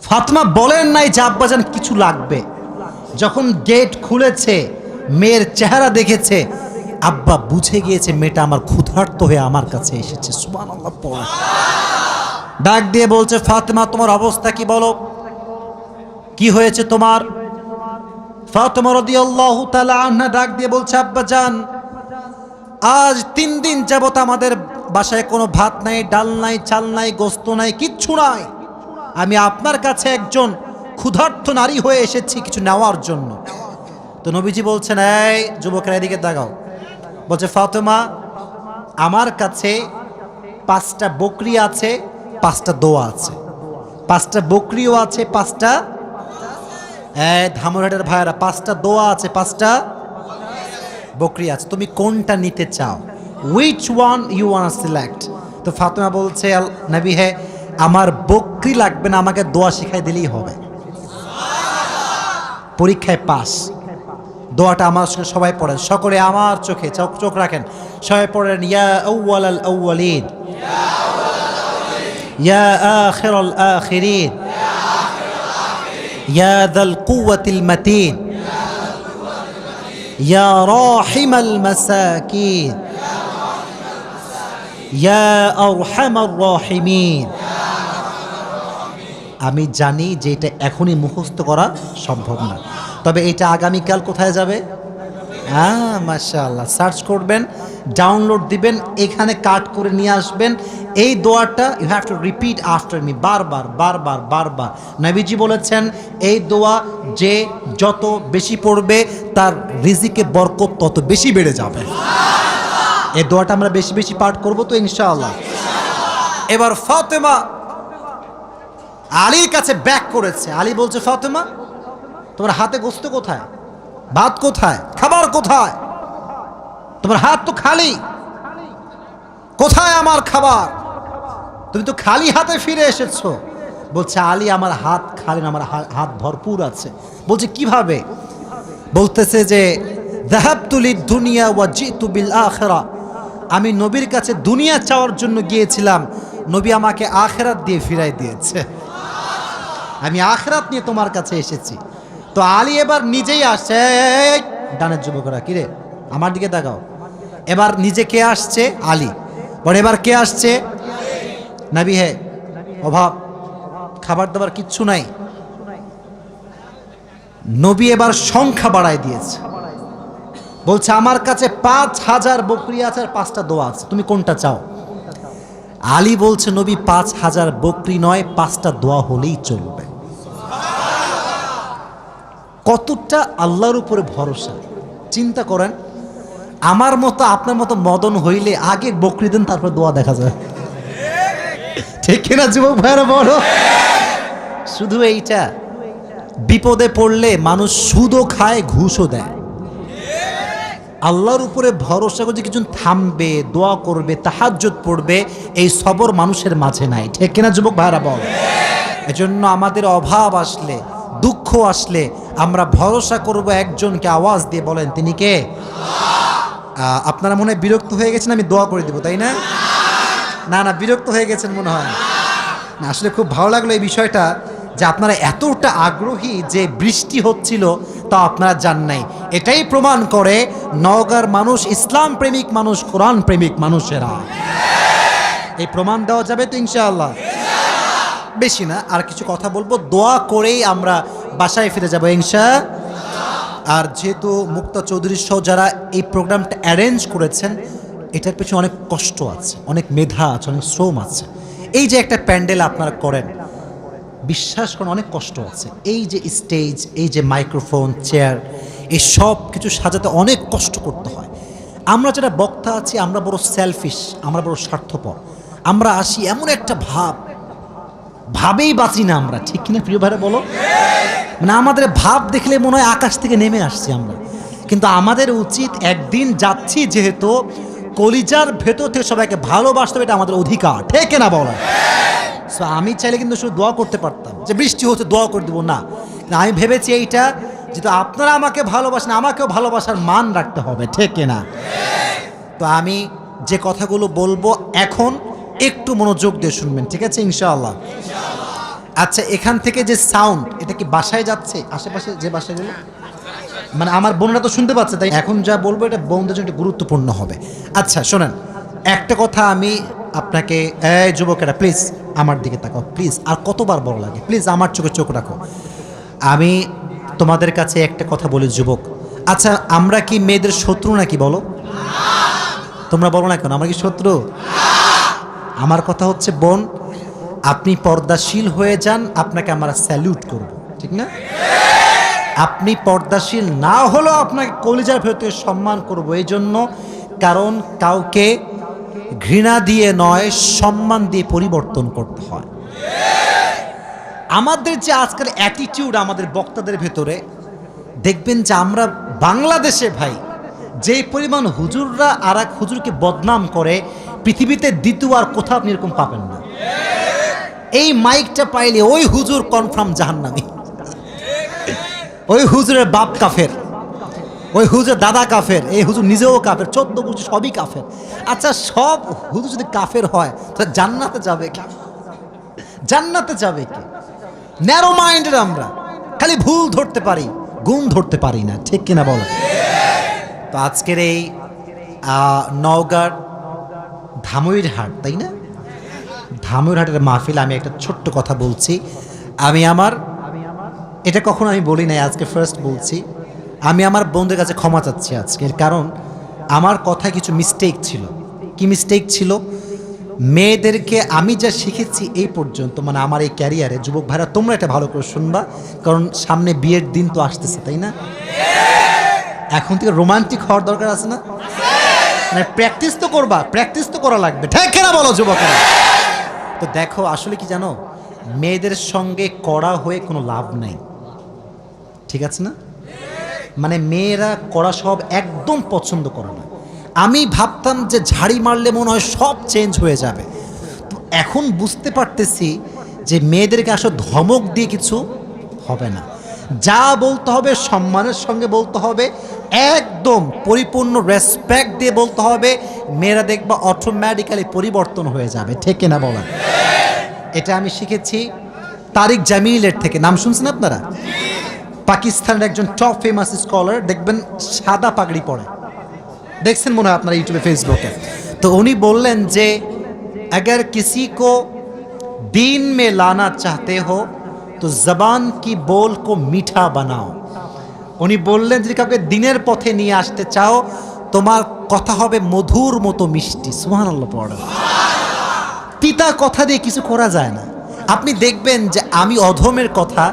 ফাতেমা বলেন নাই যে আব্বাজান কিছু লাগবে। যখন গেট খুলেছে, মেয়ের চেহারা দেখেছে, আব্বা বুঝে গিয়েছে মেয়েটা আমার ক্ষুধার্ত হয়ে আমার কাছে এসেছে। সুবহানাল্লাহ পড়ে ডাক দিয়ে বলছে ফাতেমা তোমার অবস্থা কি বলো? কি হয়েছে তোমার? ফাতেমা রাদিয়াল্লাহু তাআলা আনহা ডাক দিয়ে বলছে, আব্বাজান, আজ 3 দিন যাবত আমাদের বাসায় কোনো ভাত নাই, ডাল নাই, চাল নাই, গোস্ত নাই, কিচ্ছু নাই। আমি আপনার কাছে একজন ক্ষুধার্ত নারী হয়ে এসেছি কিছু নেওয়ার জন্য। তো নবীজি বলছেন, এই যুবকেরা এদিকে তাকাও। বলছে, ফাতেমা, আমার কাছে 5টা বকরি আছে, 5টা দোয়া আছে। 5টা বকরিও আছে, 5টা ধামরাটের ভাইয়েরা, 5টা দোয়া আছে, 5টা বকরি আছে। তুমি কোনটা নিতে চাও? Which one you want select? তো ফাতেমা বলছে, নবী হে, আমার বকরি লাগবে না, আমাকে দোয়া শিখাই দিলেই হবে। পরীক্ষায় পাস। দোয়াটা আমার সঙ্গে সবাই পড়েন, সকলে আমার চোখে চোখ রাখেন, সবাই পড়েন, ইয়া আউয়ালাল আউয়ালিন, ইয়া আখিরাল আখিরিন, ইয়া যাল কুওয়াতিল মাতিন, ইয়া রাহিমাল মাসাকিন, ইয়া আরহামার রাহিমিন। আমি জানি যে এটা এখনই মুখস্থ করা সম্ভব না, তবে এটা আগামীকাল কোথায় যাবে? মাশাআল্লাহ, সার্চ করবেন, ডাউনলোড দিবেন, এখানে কাট করে নিয়ে আসবেন। এই দোয়াটা you have to repeat after me, বারবার বারবার বারবার। নবীজি বলেছেন, এই দোয়া যে যত বেশি পড়বে তার রিজিকে বরকত তত বেশি বেড়ে যাবে। এই দোয়াটা আমরা বেশি বেশি পাঠ করব তো ইনশাআল্লাহ। এবার ফাতেমা আলীর কাছে ব্যাক করেছে। আলী বলছে, ফাতেমা, তোমার হাতে গোস্ত কোথায়? ভাত কোথায়? খাবার কোথায়? তোমার হাত তো খালি, কোথায় আমার খাবার? তুমি তো খালি হাতে ফিরে এসেছো। বলছে, আলী, আমার হাত খালি না, আমার হাত ভরপুর আছে। বলছে, কিভাবে? বলতেছে যে, যাহাবতু লিদ দুনিয়া ওয়া জিতু বিল আখিরা, আমি নবীর কাছে দুনিয়া চাওয়ার জন্য গিয়েছিলাম, নবী আমাকে আখিরাত দিয়ে ফিরাই দিয়েছে। আমি আখিরাত নিয়ে তোমার কাছে এসেছি। তো আলী এবার নিজেই আসছে। ডানের যুবকরা, কিরে আমার দিকে তাকাও। এবার নিজে কে আসছে? আলী। পরে এবার কে আসছে? নবী হে, অভাব, খাবার দাবার কিচ্ছু নাই। নবী এবার সংখ্যা বাড়ায় দিয়েছে। বলছে, আমার কাছে 5000 বকরি আছে আর 5টা দোয়া আছে, তুমি কোনটা চাও? আলী বলছে, নবী, 5000 বকরি নয়, 5টা দোয়া হলেই চলবে। কতটা আল্লাহর উপরে ভরসা চিন্তা করেন। আমার মতো আপনার মতো মদন হইলে আগে বকরি দেন, তারপর দোয়া দেখা যায়, ঠিক কিনা যুবক ভাইরা? বলো। শুধু এইটা, বিপদে পড়লে মানুষ সুদও খায়, ঘুষও দেয়। আল্লাহর উপরে ভরসা করে কিছু থামবে, দোয়া করবে, তাহাজ্জুদ পড়বে, এই সবর মানুষের মাঝে নাই, ঠিক কিনা যুবক ভাইরা? বল। এজন্য আমাদের অভাব আসলে, দুঃখ আসলে আমরা ভরসা করব একজনকে। আওয়াজ দিয়ে বলেন, তিনি কে? আপনারা মনে হয় বিরক্ত হয়ে গেছেন, আমি দোয়া করে দিব, তাই না? না না, বিরক্ত হয়ে গেছেন মনে হয় না। আসলে খুব ভালো লাগলো এই বিষয়টা, যে আপনারা এতটা আগ্রহী যে বৃষ্টি হচ্ছিল তা আপনারা জান নাই। এটাই প্রমাণ করে নওগাঁর মানুষ ইসলাম প্রেমিক মানুষ, কোরআন প্রেমিক মানুষেরা। এই প্রমাণ দেওয়া যাবে তো ইনশাআল্লাহ? বেশি না, আর কিছু কথা বলবো, দোয়া করেই আমরা বাসায় ফিরে যাবো ইনশাআল্লাহ। আর যেহেতু মুক্তা চৌধুরী সহ যারা এই প্রোগ্রামটা অ্যারেঞ্জ করেছেন, এটার পেছনে অনেক কষ্ট আছে, অনেক মেধা আছে, অনেক শ্রম আছে। এই যে একটা প্যান্ডেল আপনারা করেন, বিশ্বাস করেন অনেক কষ্ট আছে। এই যে স্টেজ, এই যে মাইক্রোফোন, চেয়ার, এই সব কিছু সাজাতে অনেক কষ্ট করতে হয়। আমরা যারা বক্তা আছি, আমরা বড় সেলফিশ, আমরা বড় স্বার্থপর। আমরা আসি এমন একটা ভাবেই বাঁচি না আমরা, ঠিক কিনা প্রিয় ভাইরা? বলো। মানে আমাদের ভাব দেখলে মনে হয় আকাশ থেকে নেমে আসছি আমরা। কিন্তু আমাদের উচিত, একদিন যাচ্ছি যেহেতু, কলিজার ভেতর থেকে সবাইকে ভালোবাসতে হবে, এটা আমাদের অধিকার, ঠিক না? বলো। সো আমি চাইলে কিন্তু শুধু দোয়া করতে পারতাম, যে বৃষ্টি হচ্ছে দোয়া করে দেবো, না। আমি ভেবেছি এইটা, যেহেতু আপনারা আমাকে ভালোবাসেন, আমাকেও ভালোবাসার মান রাখতে হবে, ঠিক না? তো আমি যে কথাগুলো বলবো এখন একটু মনোযোগ দিয়ে শুনবেন, ঠিক আছে ইনশাআল্লাহ? আচ্ছা, এখান থেকে যে সাউন্ড, এটা কি বাসায় যাচ্ছে? আশেপাশে যে বাসাগুলো, মানে আমার বোনরা তো শুনতে পাচ্ছে, তাই এখন যা বলবো এটা বোনদের জন্য গুরুত্বপূর্ণ হবে। আচ্ছা শোনেন, একটা কথা আমি আপনাকে, এই যুবকেরা প্লিজ আমার দিকে তাকাও, প্লিজ। আর কতবার বড় লাগে, প্লিজ আমার চোখে চোখ রাখো। আমি তোমাদের কাছে একটা কথা বলি যুবক, আচ্ছা আমরা কি মেয়েদের শত্রু নাকি বলো? তোমরা বলো না কেন, আমরা কি শত্রু? আমার কথা হচ্ছে বোন, আপনি পর্দাশীল হয়ে যান, আপনাকে আমরা স্যালুট করব, ঠিক না? আপনি পর্দাশীল না হলেও আপনাকে কলিজার ভেতরে সম্মান করব, এই জন্য কারণ কাউকে ঘৃণা দিয়ে নয়, সম্মান দিয়ে পরিবর্তন করতে হয়। আমাদের যে আজকাল অ্যাটিটিউড আমাদের বক্তাদের ভেতরে, দেখবেন যে আমরা বাংলাদেশে ভাই যেই পরিমাণ হুজুররা আর এক হুজুরকে বদনাম করে, পৃথিবীতে দ্বিতীয় আর কোথাও আপনি এরকম পাবেন না। এই মাইকটা পাইলে ওই হুজুর কনফার্ম জাহান্নামী, ওই হুজুরের বাপ কাফের, ওই হুজুরের দাদা কাফের, এই হুজুর নিজেও কাফের, 14 গোষ্ঠী সবই কাফের। আচ্ছা সব হুজুর যদি কাফের হয় তাহলে জান্নাতে যাবে কি? জান্নাতে যাবে কি? ন্যারো মাইন্ডের আমরা, খালি ভুল ধরতে পারি, গুণ ধরতে পারি না, ঠিক কিনা বলো? তো আজকের এই নওগাঁর ধামইরহাট, তাই না? ধামইরহাটের মাহফিল, আমি একটা ছোট্ট কথা বলছি। আমি আমার এটা কখনো আমি বলি নাই, আজকে ফার্স্ট বলছি। আমি আমার বন্ধুদের কাছে ক্ষমা চাচ্ছি আজকের, কারণ আমার কথায় কিছু মিস্টেক ছিল। কি মিস্টেক ছিল? মেয়েদেরকে আমি যা শিখেছি এই পর্যন্ত, মানে আমার এই ক্যারিয়ারে, যুবক ভাইরা তোমরা এটা ভালো করে শুনবা, কারণ সামনে বিয়ের দিন তো আসতেছে, তাই না? এখন থেকে রোমান্টিক হওয়ার দরকার আছে না? মানে প্র্যাকটিস তো করবা, প্র্যাকটিস তো করা লাগবে, ঠিক কিনা বলো যুবকেরা? তো দেখো আসলে কি জানো, মেয়েদের সঙ্গে কড়া হয়ে কোনো লাভ নাই, ঠিক আছে না? মানে মেয়েরা কড়া সব একদম পছন্দ করে না। আমি ভাবতাম যে ঝাড়ি মারলে মনে হয় সব চেঞ্জ হয়ে যাবে, তো এখন বুঝতে পারতেছি যে মেয়েদেরকে আসলে ধমক দিয়ে কিছু হবে না। যা বলতে হবে সম্মানের সঙ্গে বলতে হবে, একদম পরিপূর্ণ রেসপেক্ট দিয়ে বলতে হবে, মেয়েরা দেখবা অটোমেটিক্যালি পরিবর্তন হয়ে যাবে, ঠিক না বলা? এটা আমি শিখেছি তারিক জামিলের থেকে। নাম শুনছেন আপনারা? পাকিস্তানের একজন টপ ফেমাস স্কলার, দেখবেন সাদা পাগড়ি পরে, দেখছেন মনে হয় আপনারা ইউটিউবে ফেসবুকে। তো উনি বললেন যে अगर किसी को दीन में लाना चाहते हो तो जबान की बोल को मीठा बनाओ। উনি বললেন যদি কাউকে দিনের পথে নিয়ে আসতে চাও, তোমার কথা হবে মধুর মতো মিষ্টি। সুবহানাল্লাহ পড়ো। পিতা কথা দিয়ে কিছু করা যায় না। আপনি দেখবেন যে আমি অধমের কথা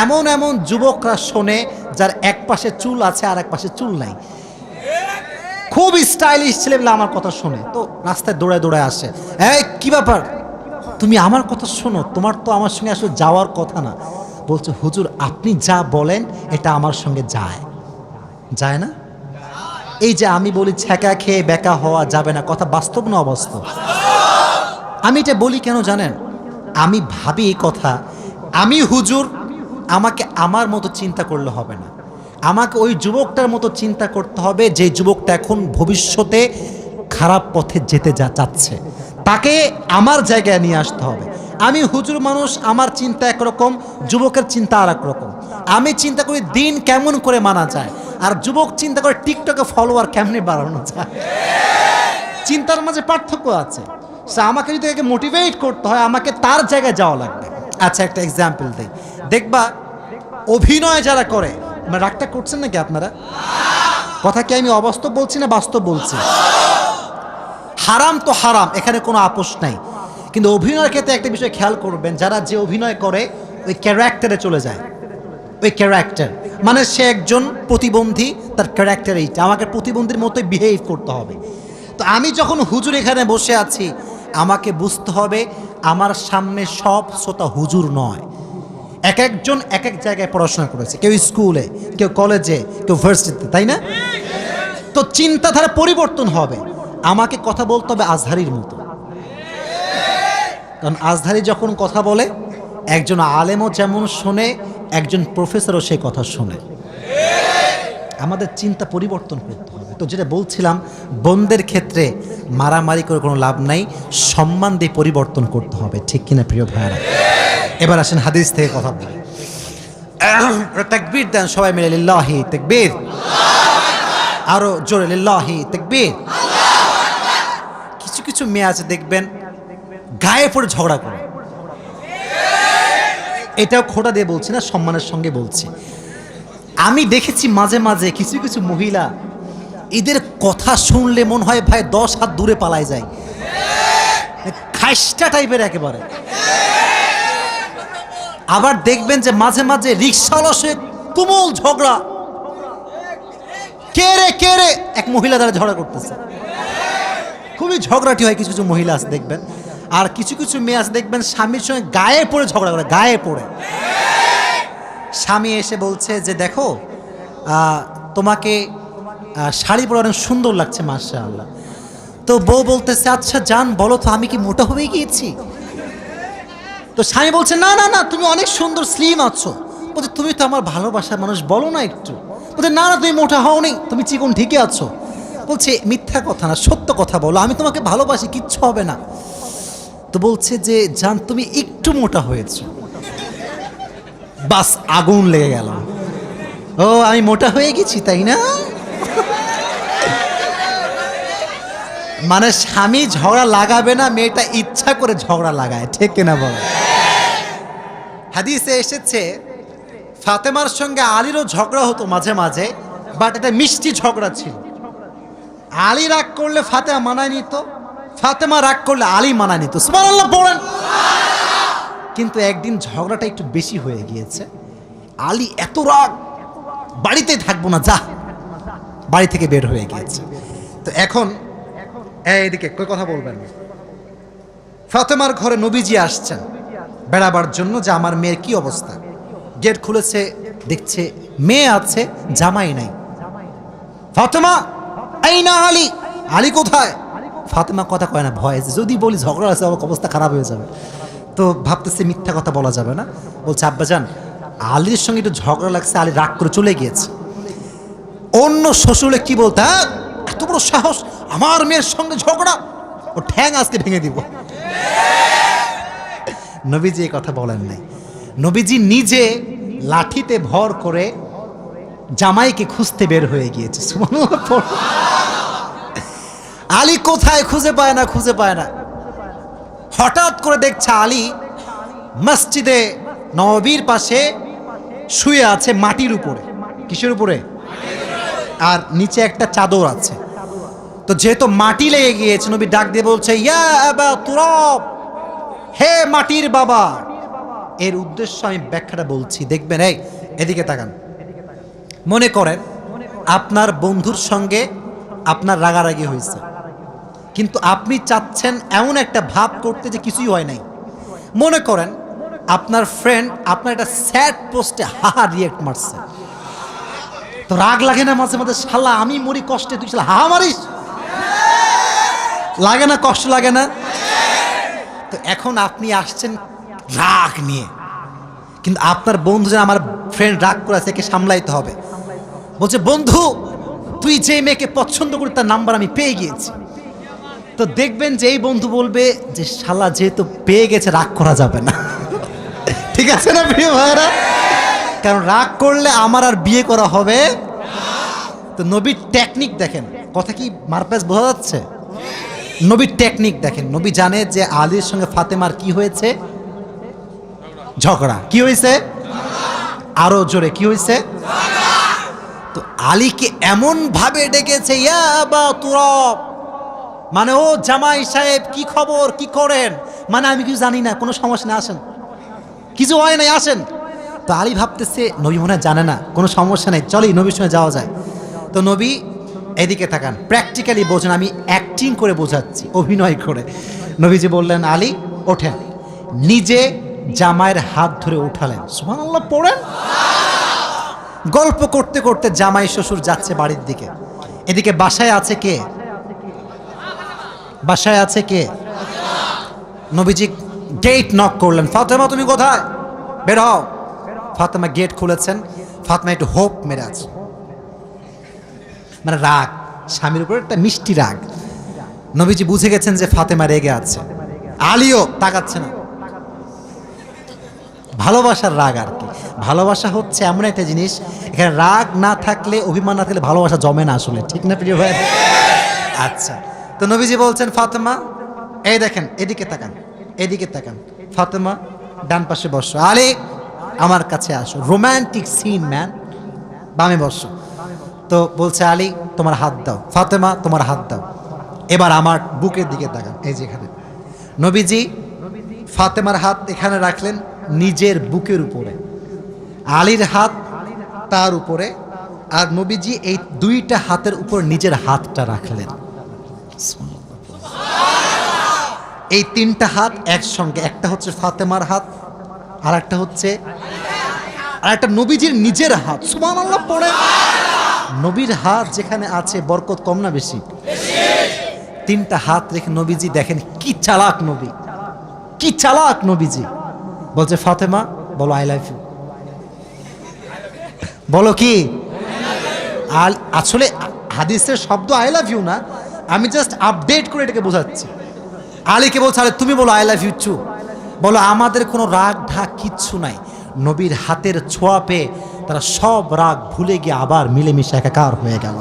এমন এমন যুবকরা শোনে যার এক পাশে চুল আছে আর এক পাশে চুল নাই, খুব স্টাইলিশ ছেলেগুলো আমার কথা শোনে, তো রাস্তায় দৌড়ায় দৌড়ায় আসে, এই কি ব্যাপার, তুমি আমার কথা শোনো, তোমার তো আমার সঙ্গে আসলে যাওয়ার কথা না। বলছে হুজুর আপনি যা বলেন এটা আমার সঙ্গে যায়, যায় না? এই যে আমি বলি ছ্যাঁকা খেয়ে বেকা হওয়া যাবে না, কথা বাস্তব না অবাস্তব? আমি এটা বলি কেন জানেন? আমি ভাবি এই কথা, আমি হুজুর, আমাকে আমার মতো চিন্তা করলে হবে না, আমাকে ওই যুবকটার মতো চিন্তা করতে হবে যে যুবকটা এখন ভবিষ্যতে খারাপ পথে যেতে চাচ্ছে, তাকে আমার জায়গায় নিয়ে আসতে হবে। আমি হুজুর মানুষ, আমার চিন্তা একরকম, যুবকের চিন্তা আর এক রকম। আমি চিন্তা করি দিন কেমন করে মানা যায়, আর যুবক চিন্তা করে টিকটকে ফলোয়ার কেমনে বাড়ানো যায়। চিন্তার মাঝে পার্থক্য আছে। আমাকে যদি তাকে মোটিভেট করতে হয়, আমাকে তার জায়গায় যাওয়া লাগবে। আচ্ছা একটা এক্সাম্পল দিই, দেখবা অভিনয় যারা করে, রাগটা করছেন নাকি আপনারা? কথা কি আমি অবাস্তব বলছি না বাস্তব বলছি? হারাম তো হারাম, এখানে কোনো আপোষ নাই, কিন্তু অভিনয়ের ক্ষেত্রে একটা বিষয় খেয়াল করবেন, যারা যে অভিনয় করে ওই ক্যারেক্টারে চলে যায়। ওই ক্যারেক্টার মানে সে একজন প্রতিবন্ধী, তার ক্যারেক্টার এইটা, আমাকে প্রতিবন্ধীর মতোই বিহেভ করতে হবে। তো আমি যখন হুজুর এখানে বসে আছি, আমাকে বুঝতে হবে আমার সামনে সব শ্রোতা হুজুর নয়, এক একজন এক এক জায়গায় পড়াশোনা করেছে, কেউ স্কুলে, কেউ কলেজে, কেউ ভার্সিটিতে, তাই না? তো চিন্তাধারা পরিবর্তন হবে, আমাকে কথা বলতে হবে আজহারির মতো, কারণ আজহারি যখন কথা বলে একজন আলেমও যেমন শোনে, একজন প্রফেসরও সেই কথা শোনে। আমাদের চিন্তা পরিবর্তন করতে হবে। তো যেটা বলছিলাম, বোনদের ক্ষেত্রে মারামারি করে কোনো লাভ নাই, সম্মান দিয়ে পরিবর্তন করতে হবে, ঠিক কিনা প্রিয় ভাইরা? এবার আসেন হাদিস থেকে কথা বলি। তাকবীর দেন সবাই মিলে, লিল্লাহি তাকবীর, আরো জোরে লিল্লাহি তাকবীর। কিছু কিছু মেয়ে আছে দেখবেন গায়ে পড়ে ঝগড়া করে, এটাও খোটা দিয়ে বলছি না, সম্মানের সঙ্গে বলছি। আমি দেখেছি মাঝে মাঝে কিছু কিছু মহিলা, এদের কথা শুনলে মনে হয় ভাই 10 হাত দূরে পালায় যায়, খাইস্টা টাইপের একেবারে। আবার দেখবেন যে মাঝে মাঝে রিক্সাওয়ালার সঙ্গে তুমুল ঝগড়া, কে রে এক মহিলা দ্বারা ঝগড়া করতেছে, খুবই ঝগড়াটি হয়। কিছু কিছু মহিলা আছে দেখবেন, আর কিছু কিছু মেয়ে আছে দেখবেন স্বামীর সঙ্গে গায়ে পড়ে ঝগড়া করে, গায়ে পড়ে। স্বামী এসে বলছে যে দেখো তোমাকে শাড়ি পরে অনেক সুন্দর লাগছে মাশাআল্লাহ। তো বউ বলতেছে আচ্ছা জান বলো তো আমি কি মোটা হয়ে গিয়েছি? তো স্বামী বলছে না না না, তুমি অনেক সুন্দর স্লিম আছো। বলছে তুমি তো আমার ভালোবাসার মানুষ, বলো না একটু। বলছে না না তুমি মোটা হওনি, তুমি চিকন ঠিকই আছো। বলছে মিথ্যা কথা না, সত্য কথা বলো, আমি তোমাকে ভালোবাসি, কিচ্ছু হবে না। তো বলছে যে জান তুমি একটু মোটা হয়েছো। বাস আগুন লেগে গেল, ও আমি মোটা হয়ে গেছি তাই না? মানে স্বামী ঝগড়া লাগাবে না, মেয়েটা ইচ্ছা করে ঝগড়া লাগায়, ঠিক কিনা বল? হাদিসে এসেছে ফাতেমার সঙ্গে আলীরও ঝগড়া হতো মাঝে মাঝে, বাট এটা মিষ্টি ঝগড়া ছিল। আলী রাগ করলে ফাতেমা মানায় নিত, ফাতেমা রাগ করলে আলী মানায় নিত। সুবহানাল্লাহ পড়েন। কিন্তু একদিন ঝগড়াটা একটু বেশি হয়ে গিয়েছে, আলী এত রাগ, বাড়িতে থাকবো না, যা, বাড়ি থেকে বের হয়ে গিয়েছে। তো এখন এইদিকে কই কথা বলবেন, ফাতেমার ঘরে নবীজি আসছেন বেড়াবার জন্য যে আমার মেয়ের কি অবস্থা। গেট খুলেছে, দেখছে মেয়ে আছে, জামাই নাই। ফাতেমা এই না আলী, আলী কোথায়? ফাতেমা কথা কয় না, ভয়, যদি বলি ঝগড়া আছে অবস্থা খারাপ হয়ে যাবে। তো ভাবতেছে মিথ্যা কথা বলা যাবে না, বলছে আব্বাজান আলীর সঙ্গে একটু ঝগড়া লাগছে, আলী রাগ করে চলে গিয়েছে। অন্য শ্বশুরে কি বলতে, হ্যাঁ এত বড় সাহস আমার মেয়ের সঙ্গে ঝগড়া, ও ঠ্যাং আজকে ভেঙে দিব। নবীজি এই কথা বলেন নাই, নবীজি নিজে লাঠিতে ভর করে জামাইকে খুঁজতে বের হয়ে গিয়েছে। আলী কোথায় খুঁজে পায় না, খুঁজে পায় না। হঠাৎ করে দেখছে আলী মসজিদে নববীর পাশে শুয়ে আছে মাটির উপরে। কিসের উপরে? আর নিচে একটা চাদর আছে। তো যেহেতু মাটি লেগে গিয়েছে, নবী ডাক দিয়ে বলছে ইয়া আবা তুরাব, হে মাটির বাবা। এর উদ্দেশ্য আমি ব্যাখ্যাটা বলছি, দেখবেন। এই এদিকে তাকান। মনে করেন আপনার বন্ধুর সঙ্গে আপনার রাগারাগি হয়েছে, কিন্তু আপনি চাচ্ছেন এমন একটা ভাব করতে যে কিছুই হয় নাই। মনে করেন আপনার ফ্রেন্ড আপনার একটা স্যাড পোস্টে হাহা রিয়েক্ট মারছে, তো রাগ লাগে না মাঝে মাঝে, শালা আমি মরি কষ্টে তুই শালা হাহা মারিস? লাগে না, কষ্ট লাগে না? তো এখন আপনি আসছেন রাগ নিয়ে, কিন্তু আপনার বন্ধু যে আমার ফ্রেন্ড রাগ করে আছে, একে সামলাইতে হবে। বলছে বন্ধু তুই যে মেয়েকে পছন্দ করি তার নাম্বার আমি পেয়ে গিয়েছি। তো দেখবেন যে এই বন্ধু বলবে যে শালা যেহেতু পেয়ে গেছে রাগ করা যাবে না। ঠিক আছে না প্রিয় ভাইরা? কারণ রাগ করলে আমার আর বিয়ে করা হবে। তো নবীর টেকনিক দেখেন, কথা কি মারপ্যাচ বোঝা যাচ্ছে? নবীর টেকনিক দেখেন, নবী জানে যে আলীর সঙ্গে ফাতেমার কি হয়েছে, ঝগড়া। কি হয়েছে? আরো জোরে কি হয়েছে? তো আলীকে এমন ভাবে ডেকেছে ইয়া আবা তুরাব, মানে ও জামাই সাহেব কি খবর, কি করেন, মানে আমি কিছু জানি না, কোনো সমস্যা নেই, আসেন, কিছু হয় নাই, আসেন। তো আলী ভাবতেছে নবী মনে হয় জানে না, কোনো সমস্যা নেই, চলি নবীর সঙ্গে যাওয়া যায়। তো নবী এদিকে তাকান, প্র্যাকটিক্যালি বোঝেন, আমি অ্যাক্টিং করে বোঝাচ্ছি, অভিনয় করে। নবীজি বললেন আলী ওঠেন, নিজে জামাইয়ের হাত ধরে উঠালেন। সুবহানাল্লাহ পড়েন। গল্প করতে করতে জামাই শ্বশুর যাচ্ছে বাড়ির দিকে। এদিকে বাসায় আছে কে? বাসায় আছে কে? নবীজি গেট নক করলেন, ফাতেমা তুমি কোথায়, বের হও। ফাতেমা গেট খুলেছেন, ফাতেমা একটু হোপ মেরে আছে, মানে রাগ, স্বামীর উপর একটা মিষ্টি রাগ। নবীজি বুঝে গেছেন যে ফাতেমা রেগে আছে। আলীও তাকাচ্ছে না, ভালোবাসার রাগ আর কি। ভালোবাসা হচ্ছে এমন একটা জিনিস, এখানে রাগ না থাকলে, অভিমান না থাকলে ভালোবাসা জমে না আসলে, ঠিক না প্রিয় ভাই? আচ্ছা, তো নবীজি বলছেন ফাতেমা এই দেখেন, এদিকে তাকান, এদিকে তাকান। ফাতেমা ডান পাশে বসো, আলী আমার কাছে আসো, রোম্যান্টিক সিন ম্যান, বামে বসো। তো বলছে আলী তোমার হাত দাও, ফাতেমা তোমার হাত দাও, এবার আমার বুকের দিকে তাকান, এই যে এখানে। নবীজি ফাতেমার হাত এখানে রাখলেন নিজের বুকের উপরে, আলীর হাত তার উপরে, আর নবীজি এই দুইটা হাতের উপর নিজের হাতটা রাখলেন। এই তিনটা হাত একসঙ্গে, একটা হচ্ছে ফাতেমার হাত, আর একটা হচ্ছে আর একটা নবীজির নিজের হাত। সুবহানাল্লাহ পড়ে। নবীর হাত যেখানে আছে বরকত কম না বেশি? তিনটা হাত রেখে নবীজি দেখেন কি চালাক নবী, কি চালাক নবীজি। বলছে ফাতেমা বলো আই লাভ ইউ, বলো কি? আসলে হাদিসের শব্দ আই লাভ ইউ না, আমি জাস্ট আপডেট করে এটাকে বোঝাচ্ছি। আলীকে বলছে আরে তুমি বলো আই লাভ ইউ টু, বলো আমাদের কোনো রাগ ঢাক কিচ্ছু নাই। নবীর হাতের ছোঁয়া পেয়ে তারা সব রাগ ভুলে গিয়ে আবার মিলেমিশে একাকার হয়ে গেল।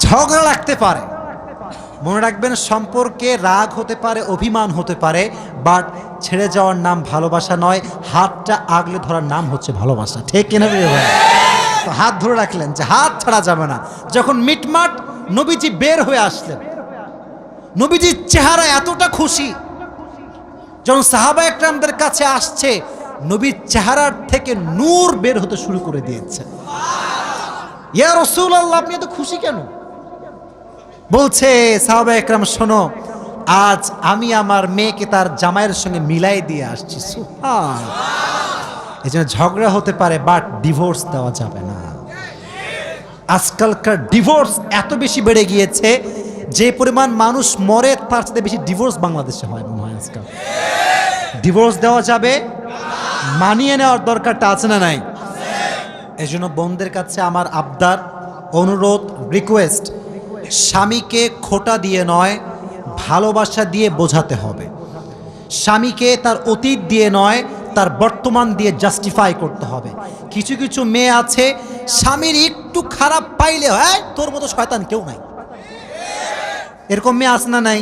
ঝগড়া লাগতে পারে, মনে রাখবেন সম্পর্কে রাগ হতে পারে, অভিমান হতে পারে, বাট ছেড়ে যাওয়ার নাম ভালোবাসা নয়, হাতটা আগলে ধরার নাম হচ্ছে ভালোবাসা। ঠিক কিনা ভাই? তো হাত ধরে রাখলেন যে হাত ছাড়া যাবে না। যখন মিটমাট নবীজি বের হয়ে আসলেন, নবীজির চেহারা এতটা খুশি, যখন সাহাবা একরামদের কাছে আসছে নবীর চেহারার থেকে নূর বের হতে শুরু করে দিয়েছে। ইয়া রাসূলুল্লাহ আপনি এত খুশি কেন? বলছে সাহাবা একরাম শোনো, আজ আমি আমার মেয়েকে তার জামাইয়ের সঙ্গে মিলাই দিয়ে আসছি। এই জন্য ঝগড়া হতে পারে বাট ডিভোর্স দেওয়া যাবে না। আজকালকার ডিভোর্স এত বেশি বেড়ে গিয়েছে, যে পরিমাণ মানুষ মরে তার সাথে বেশি ডিভোর্স বাংলাদেশে হয় মনে হয় আজকাল। ডিভোর্স দেওয়া যাবে, মানিয়ে নেওয়ার দরকারটা আছে না নাই? এই জন্য বোনদের কাছে আমার আবদার, অনুরোধ, রিকোয়েস্ট, স্বামীকে খোটা দিয়ে নয় ভালোবাসা দিয়ে বোঝাতে হবে। স্বামীকে তার অতীত দিয়ে নয় তার বর্তমান দিয়ে জাস্টিফাই করতে হবে। কিছু কিছু মেয়ে আছে স্বামীর একটু খারাপ পাইলে হয় তোর মতো শয়তান কেউ নাই, এরকম মেয়ে আছে না নাই?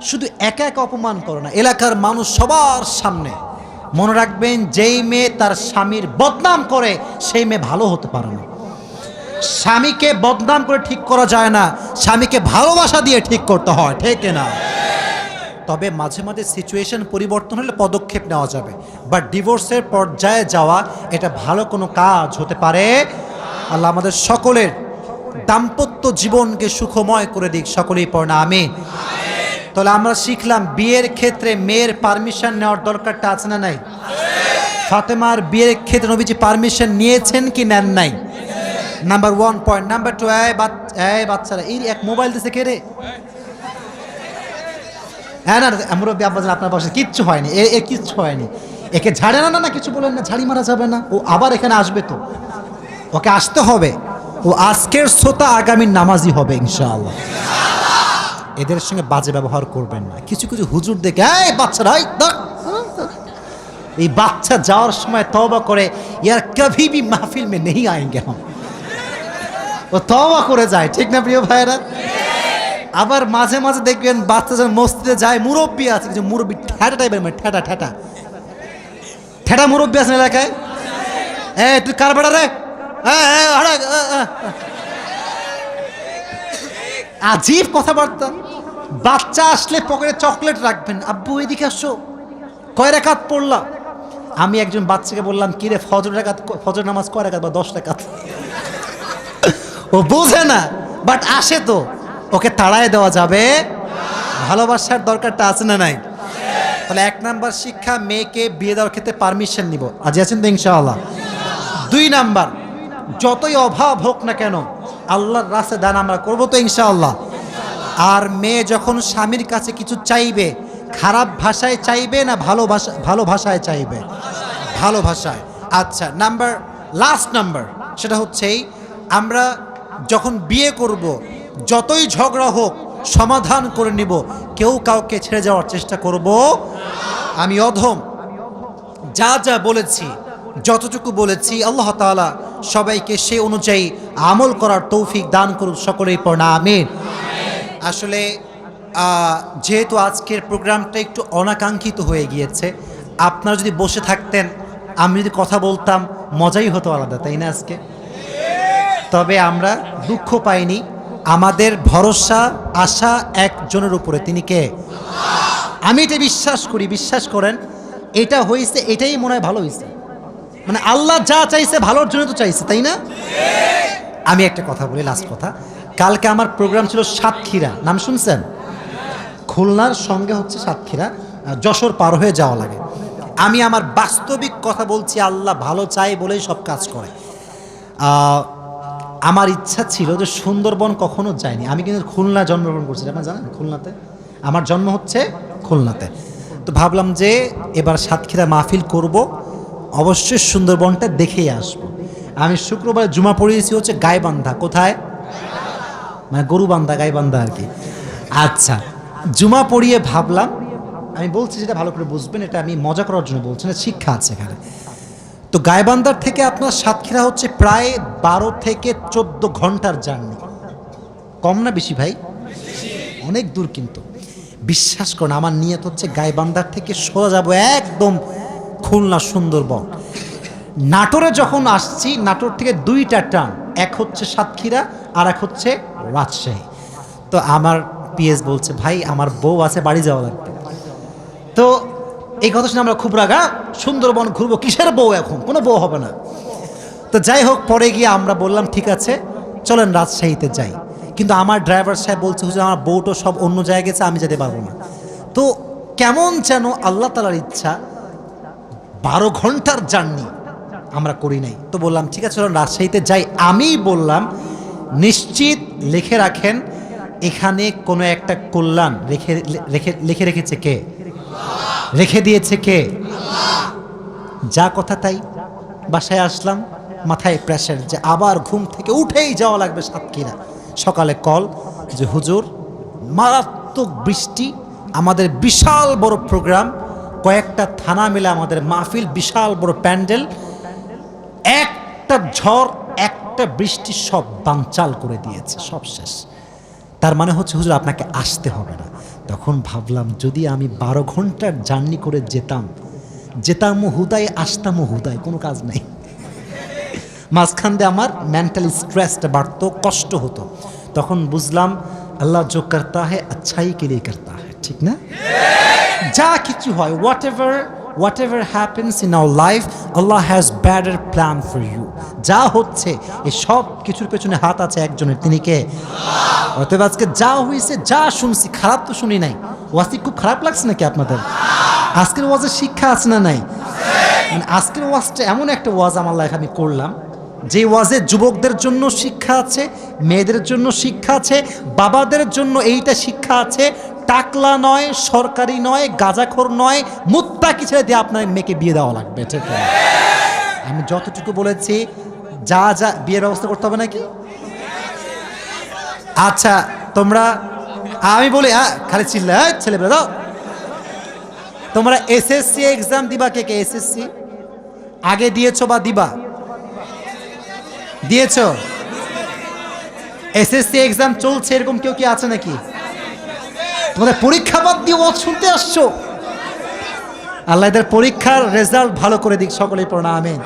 শুধু একা একা অপমান করো না, এলাকার মানুষ সবার সামনে। মনে রাখবেন যেই মেয়ে তার স্বামীর বদনাম করে সেই মেয়ে ভালো হতে পারে না। স্বামীকে বদনাম করে ঠিক করা যায় না, স্বামীকে ভালোবাসা দিয়ে ঠিক করতে হয়। ঠিক না? তবে মাঝে মাঝে সিচুয়েশন পরিবর্তন হলে পদক্ষেপ নেওয়া যাবে, বাট ডিভোর্সের পর্যায়ে যাওয়া এটা ভালো কোনো কাজ হতে পারে। আল্লাহ আমাদের সকলের দাম্পত্য জীবনকে সুখময় করে দিক, সকলেই পড়ে না আমিন। তাহলে আমরা শিখলাম বিয়ের ক্ষেত্রে মেয়ের পারমিশন নেওয়ার দরকারটা আছে না নাই? ফাতেমার বিয়ের ক্ষেত্রে নবীজি পারমিশন নিয়েছেন কি নেন নাই? Number 1 point. নাম্বার 2, এই বাচ্চারা এই এক মোবাইল দিছে কে রে? হ্যাঁ না মুরব্বী আব্বাজান আপনার পাশে কিচ্ছু হয়নি, এ কিচ্ছু হয়নি, একে ঝাড়ে না না কিছু বলেন না, ঝাড়ি মারা যাবে না, ও আবার এখানে আসবে, তো ওকে আসতে হবে, ও আজকের শ্রোতা আগামীর নামাজি হবে ইনশাআল্লাহ। এদের সঙ্গে বাজে ব্যবহার করবেন না। কিছু কিছু হুজুর দেখে এই বাচ্চারা এই বাচ্চা যাওয়ার সময় তওবা করে ইয়ার কভি ভি মাহফিল মে নেহি আয়েঙ্গে হাম, ও তওবা করে যায়। ঠিক না প্রিয় ভাইরা? আবার মাঝে মাঝে দেখবেন বাচ্চা যখন মসজিদে যায়, মুরব্বী আছে কিছু মুরব্বী ঠেটা টাইপের, মানে ঠেটা ঠেটা ঠেটা মুরব্বী আছে এলাকায়। তুই কার বেড়া রে, আজীব কথাবার্তা। বাচ্চা আসলে পকেটে চকলেট রাখবেন, আব্বু এদিকে আসো, কয় রাকাত পড়লা? আমি একজন বাচ্চাকে বললাম কি রে ফজর নামাজ কয় রাকাত বা 10 রাকাত? ও বোঝে না বাট আসে, তো ওকে তাড়ায় দেওয়া যাবে? ভালোবাসার দরকারটা আছে না নাই? তাহলে 1 নাম্বার শিক্ষা, মেয়েকে বিয়ে দেওয়ার ক্ষেত্রে পারমিশন নিব। আজ আছেন তো ইনশাআল্লাহ। 2 নাম্বার, যতই অভাব হোক না কেন আল্লাহর রাস্তায় দান আমরা করবো তো ইনশাআল্লাহ। আর মেয়ে যখন স্বামীর কাছে কিছু চাইবে, খারাপ ভাষায় চাইবে না ভালো ভাষায় চাইবে? ভালো ভাষায়। আচ্ছা, লাস্ট নাম্বার সেটা হচ্ছেই আমরা যখন বিয়ে করব যতই ঝগড়া হোক সমাধান করে নিব, কেউ কাউকে ছেড়ে যাওয়ার চেষ্টা করব। আমি অধম যা যা বলেছি, যতটুকু বলেছি আল্লাহ তাআলা সবাইকে সে অনুযায়ী আমল করার তৌফিক দান করুন, সকলেই পড়ুন আমিন। আসলে যেহেতু আজকের প্রোগ্রামটা একটু অনাকাঙ্ক্ষিত হয়ে গিয়েছে, আপনারা যদি বসে থাকতেন, আমি যদি কথা বলতাম, মজাই হতো আলাদা, তাই না আজকে? তবে আমরা দুঃখ পাইনি, আমাদের ভরসা আশা একজনের উপরে, তিনি কে? আমি এটা বিশ্বাস করি, বিশ্বাস করেন, এটা হয়েছে, এটাই মনে হয় ভালো হয়েছে। মানে আল্লাহ যা চাইছে ভালোর জন্য তো চাইছে, তাই না? আমি একটা কথা বলি, লাস্ট কথা। কালকে আমার প্রোগ্রাম ছিল সাতক্ষীরা, নাম শুনছেন? খুলনার সঙ্গে হচ্ছে সাতক্ষীরা, যশোর পার হয়ে যাওয়া লাগে। আমি আমার বাস্তবিক কথা বলছি, আল্লাহ ভালো চায় বলেই সব কাজ করে। আমার ইচ্ছা ছিল যে সুন্দরবন কখনো যায়নি, আমি কিন্তু খুলনা জন্মগ্রহণ করছি, আপনারা জানেন খুলনাতে, আমার জন্ম হচ্ছে খুলনাতে। তো ভাবলাম যে এবার সাতক্ষীরা মাহফিল করব, অবশ্যই সুন্দরবনটা দেখেই আসবো। আমি শুক্রবার জুমা পড়িয়েছি হচ্ছে গাইবান্ধা, কোথায়? মানে গরুবান্ধা, গাইবান্ধা আর কি। আচ্ছা, জুমা পড়িয়ে ভাবলাম, আমি বলছি যেটা ভালো করে বুঝবেন, এটা আমি মজা করার জন্য বলছি না, শিক্ষা আছে এখানে। তো গাইবান্ধার থেকে আপনার সাতক্ষীরা হচ্ছে প্রায় 12 থেকে 14 ঘন্টার জার্নি। কম না বেশি ভাই? অনেক দূর। কিন্তু বিশ্বাস করুন, আমার নিয়ত হচ্ছে গাইবান্ধার থেকে সোজা যাব একদম খুলনা সুন্দরবন। নাটোরে যখন আসছি, নাটোর থেকে 2টা টার্ন, এক হচ্ছে সাতক্ষীরা আর এক হচ্ছে রাজশাহী। তো আমার পিএস বলছে, ভাই আমার বউ আছে, বাড়ি যাওয়া লাগবে। তো এই কথা শুনে আমরা খুব রাগা, সুন্দরবন ঘুরবো, কিসের বউ, এখন কোনো বউ হবে না। তো যাই হোক, পরে গিয়ে আমরা বললাম ঠিক আছে চলেন রাজশাহীতে যাই। কিন্তু আমার ড্রাইভার সাহেব বলছে হুজুর আমার বউটো সব অন্য জায়গায় গেছে, আমি যেতে পারবো না। তো কেমন যেন আল্লাহ তাআলার ইচ্ছা 12 ঘন্টার জার্নি আমরা করি নাই। তো বললাম ঠিক আছে চলেন রাজশাহীতে যাই। আমি বললাম নিশ্চিত লিখে রাখেন, এখানে কোনো একটা কল্যাণ লিখে রেখেছে কে? রেখে দিয়েছে কে? যা কথা তাই। বাসায় আসলাম, মাথায় প্রেশার যে আবার ঘুম থেকে উঠেই যাওয়া লাগবে সাতক্ষীরা। সকালে কল যে হুজুর মারাত্মক বৃষ্টি, আমাদের বিশাল বড় প্রোগ্রাম, কয়েকটা থানা মিলে আমাদের মাহফিল, বিশাল বড় প্যান্ডেল, একটা ঝড় একটা বৃষ্টি সব বানচাল করে দিয়েছে, সব শেষ। তার মানে হচ্ছে হুজুর আপনাকে আসতে হবে না। তখন ভাবলাম যদি আমি 12 ঘন্টার জার্নি করে যেতাম হুদাই, আসতাম হুদাই, কোনো কাজ নাই। মাঝখান দিয়ে আমার মেন্টালি স্ট্রেসটা বাড়তো, কষ্ট হতো। তখন বুঝলাম আল্লাহ জো করতা হ্যায় আচ্ছাই কে লিয়ে করতা হ্যায়, ঠিক না? যা কিছু হয়, whatever happens in our life, Allah has better plan for you. যা হচ্ছে এই সব কিছুর পেছনে হাত আছে একজনের, তিনি কে? অতএব আজকে যা হয়েছে, যা শুনছি, খারাপ তো শুনি নাই। ওয়াজটি খুব খারাপ লাগছে নাকি আপনাদের? আজকের ওয়াজের শিক্ষা আছে না নাই? মানে আজকের ওয়াজটা এমন একটা ওয়াজ আমার লাইফে আমি করলাম, যে ওয়াজে যুবকদের জন্য শিক্ষা আছে, মেয়েদের জন্য শিক্ষা আছে, বাবাদের জন্য এইটা শিক্ষা আছে, টাকলা নয়, সরকারি নয়, গাঁজাখোর নয়, মুত্তাকি ছেড়ে দিয়ে আপনার মেয়েকে বিয়ে দেওয়া লাগবে, ঠিক না? আমি যতটুকু বলেছি, যা বিয়ের ব্যবস্থা করতে হবে নাকি? আচ্ছা তোমরা, আমি বলি খালি চিল্লা ছেলেবেলা দাও। তোমরা এসএসসি এক্সাম দিবা, কে কে এসএসসি আগে দিয়েছো বা দিবা? দিয়েছো? এসএসসি এক্সাম চলছে, এরকম কেউ কি আছে নাকি? তোমাদের পরীক্ষা বাদ দিয়ে ওয়াজ শুনতে আসছো? আল্লাহ এদের পরীক্ষার রেজাল্ট ভালো করে দিক, সকলেই পড়না আমিন।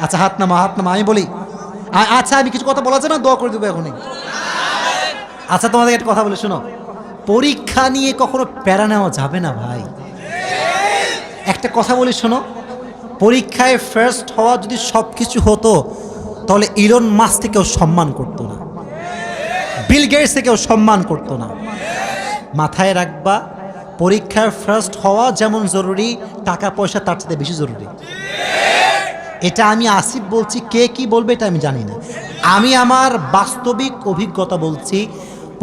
আচ্ছা হাত নামা, আমি বলি। আচ্ছা আমি কিছু কথা বলা যায় না, দোয়া করে দেবো এখনই। আচ্ছা তোমাদের একটা কথা বলে শোনো, পরীক্ষা নিয়ে কখনো প্যারা নেওয়া যাবে না ভাই। একটা কথা বলি শোনো, পরীক্ষায় ফার্স্ট হওয়া যদি সব কিছু হতো, তাহলে ইলন মাস্ককে কেউ সম্মান করতো না, বিল গেটসকে কেউ সম্মান করতো না। মাথায় রাখবা, পরীক্ষায় ফার্স্ট হওয়া যেমন জরুরি, টাকা পয়সা তার চেয়ে বেশি জরুরি। এটা আমি আসিফ বলছি, কে কি বলবে এটা আমি জানি না। আমি আমার বাস্তবিক অভিজ্ঞতা বলছি।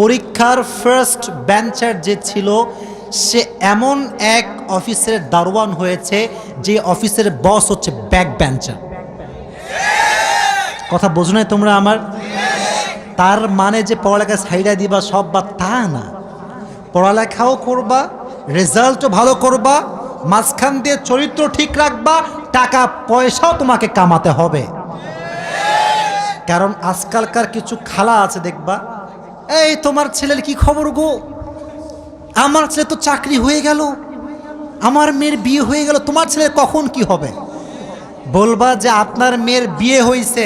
পরীক্ষার ফার্স্ট বেঞ্চার যে ছিল, সে এমন এক অফিসের দারোয়ান হয়েছে যে অফিসের বস হচ্ছে ব্যাক বেঞ্চার। কথা বোঝো না তোমরা আমার? তার মানে যে পড়ালেখা সাইডা দিবা সব, বা তা না। পড়ালেখাও করবা, রেজাল্টও ভালো করবা, মাঝখান দিয়ে চরিত্র ঠিক রাখবা, টাকা পয়সাও তোমাকে কামাতে হবে। কারণ আজকালকার কিছু খালা আছে দেখবা, এই তোমার ছেলের কি খবর গো, আমার ছেলে তো চাকরি হয়ে গেল, আমার মেয়ের বিয়ে হয়ে গেল, তোমার ছেলে কখন কি হবে? বলবা যে আপনার মেয়ের বিয়ে হয়েছে,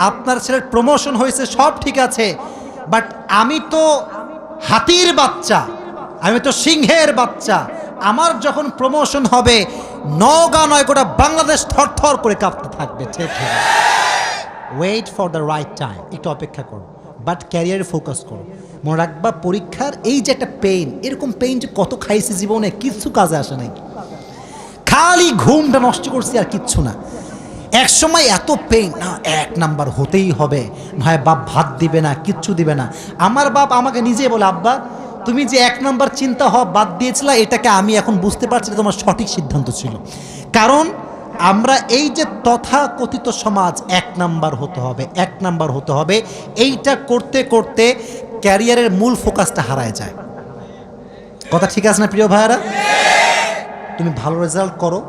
আপনার ছেলের প্রমোশন হয়েছে, সব ঠিক আছে, বাট আমি তো হাতির বাচ্চা, আমি তো সিংহের বাচ্চা, আমার যখন প্রমোশন হবে নওগাঁ নয় গোটা বাংলাদেশ থরথর করে কাঁপতে থাকবে। ঠিক ঠিক, wait for the right time, একটু অপেক্ষা করো, বাট ক্যারিয়ারে ফোকাস করো। মনে রাখবা পরীক্ষার এই যে একটা পেইন, এরকম পেইন যে কত খাইছি জীবনে, কিচ্ছু কাজে আসে নাই, খালি ঘুমটা নষ্ট করছি আর কিচ্ছু না। এক সময় এত পেইন, না 1 নাম্বার হতেই হবে, ভাই বাপ ভাত দিবে না, কিচ্ছু দিবে না। আমার বাপ আমাকে নিজে বলে, আব্বা তুমি যে 1 নাম্বার চিন্তা হওয়া বাদ দিয়েছিলা, এটাকে আমি এখন বুঝতে পারছি তোমার সঠিক সিদ্ধান্ত ছিল। কারণ আমরা এই যে তথাকথিত সমাজ 1 নাম্বার হতে হবে, 1 নাম্বার হতে হবে, এইটা করতে করতে ক্যারিয়ারের মূল ফোকাসটা হারায় যায়। কথা ঠিক আছে না প্রিয় ভাইয়ারা? তুমি ভালো রেজাল্ট করো,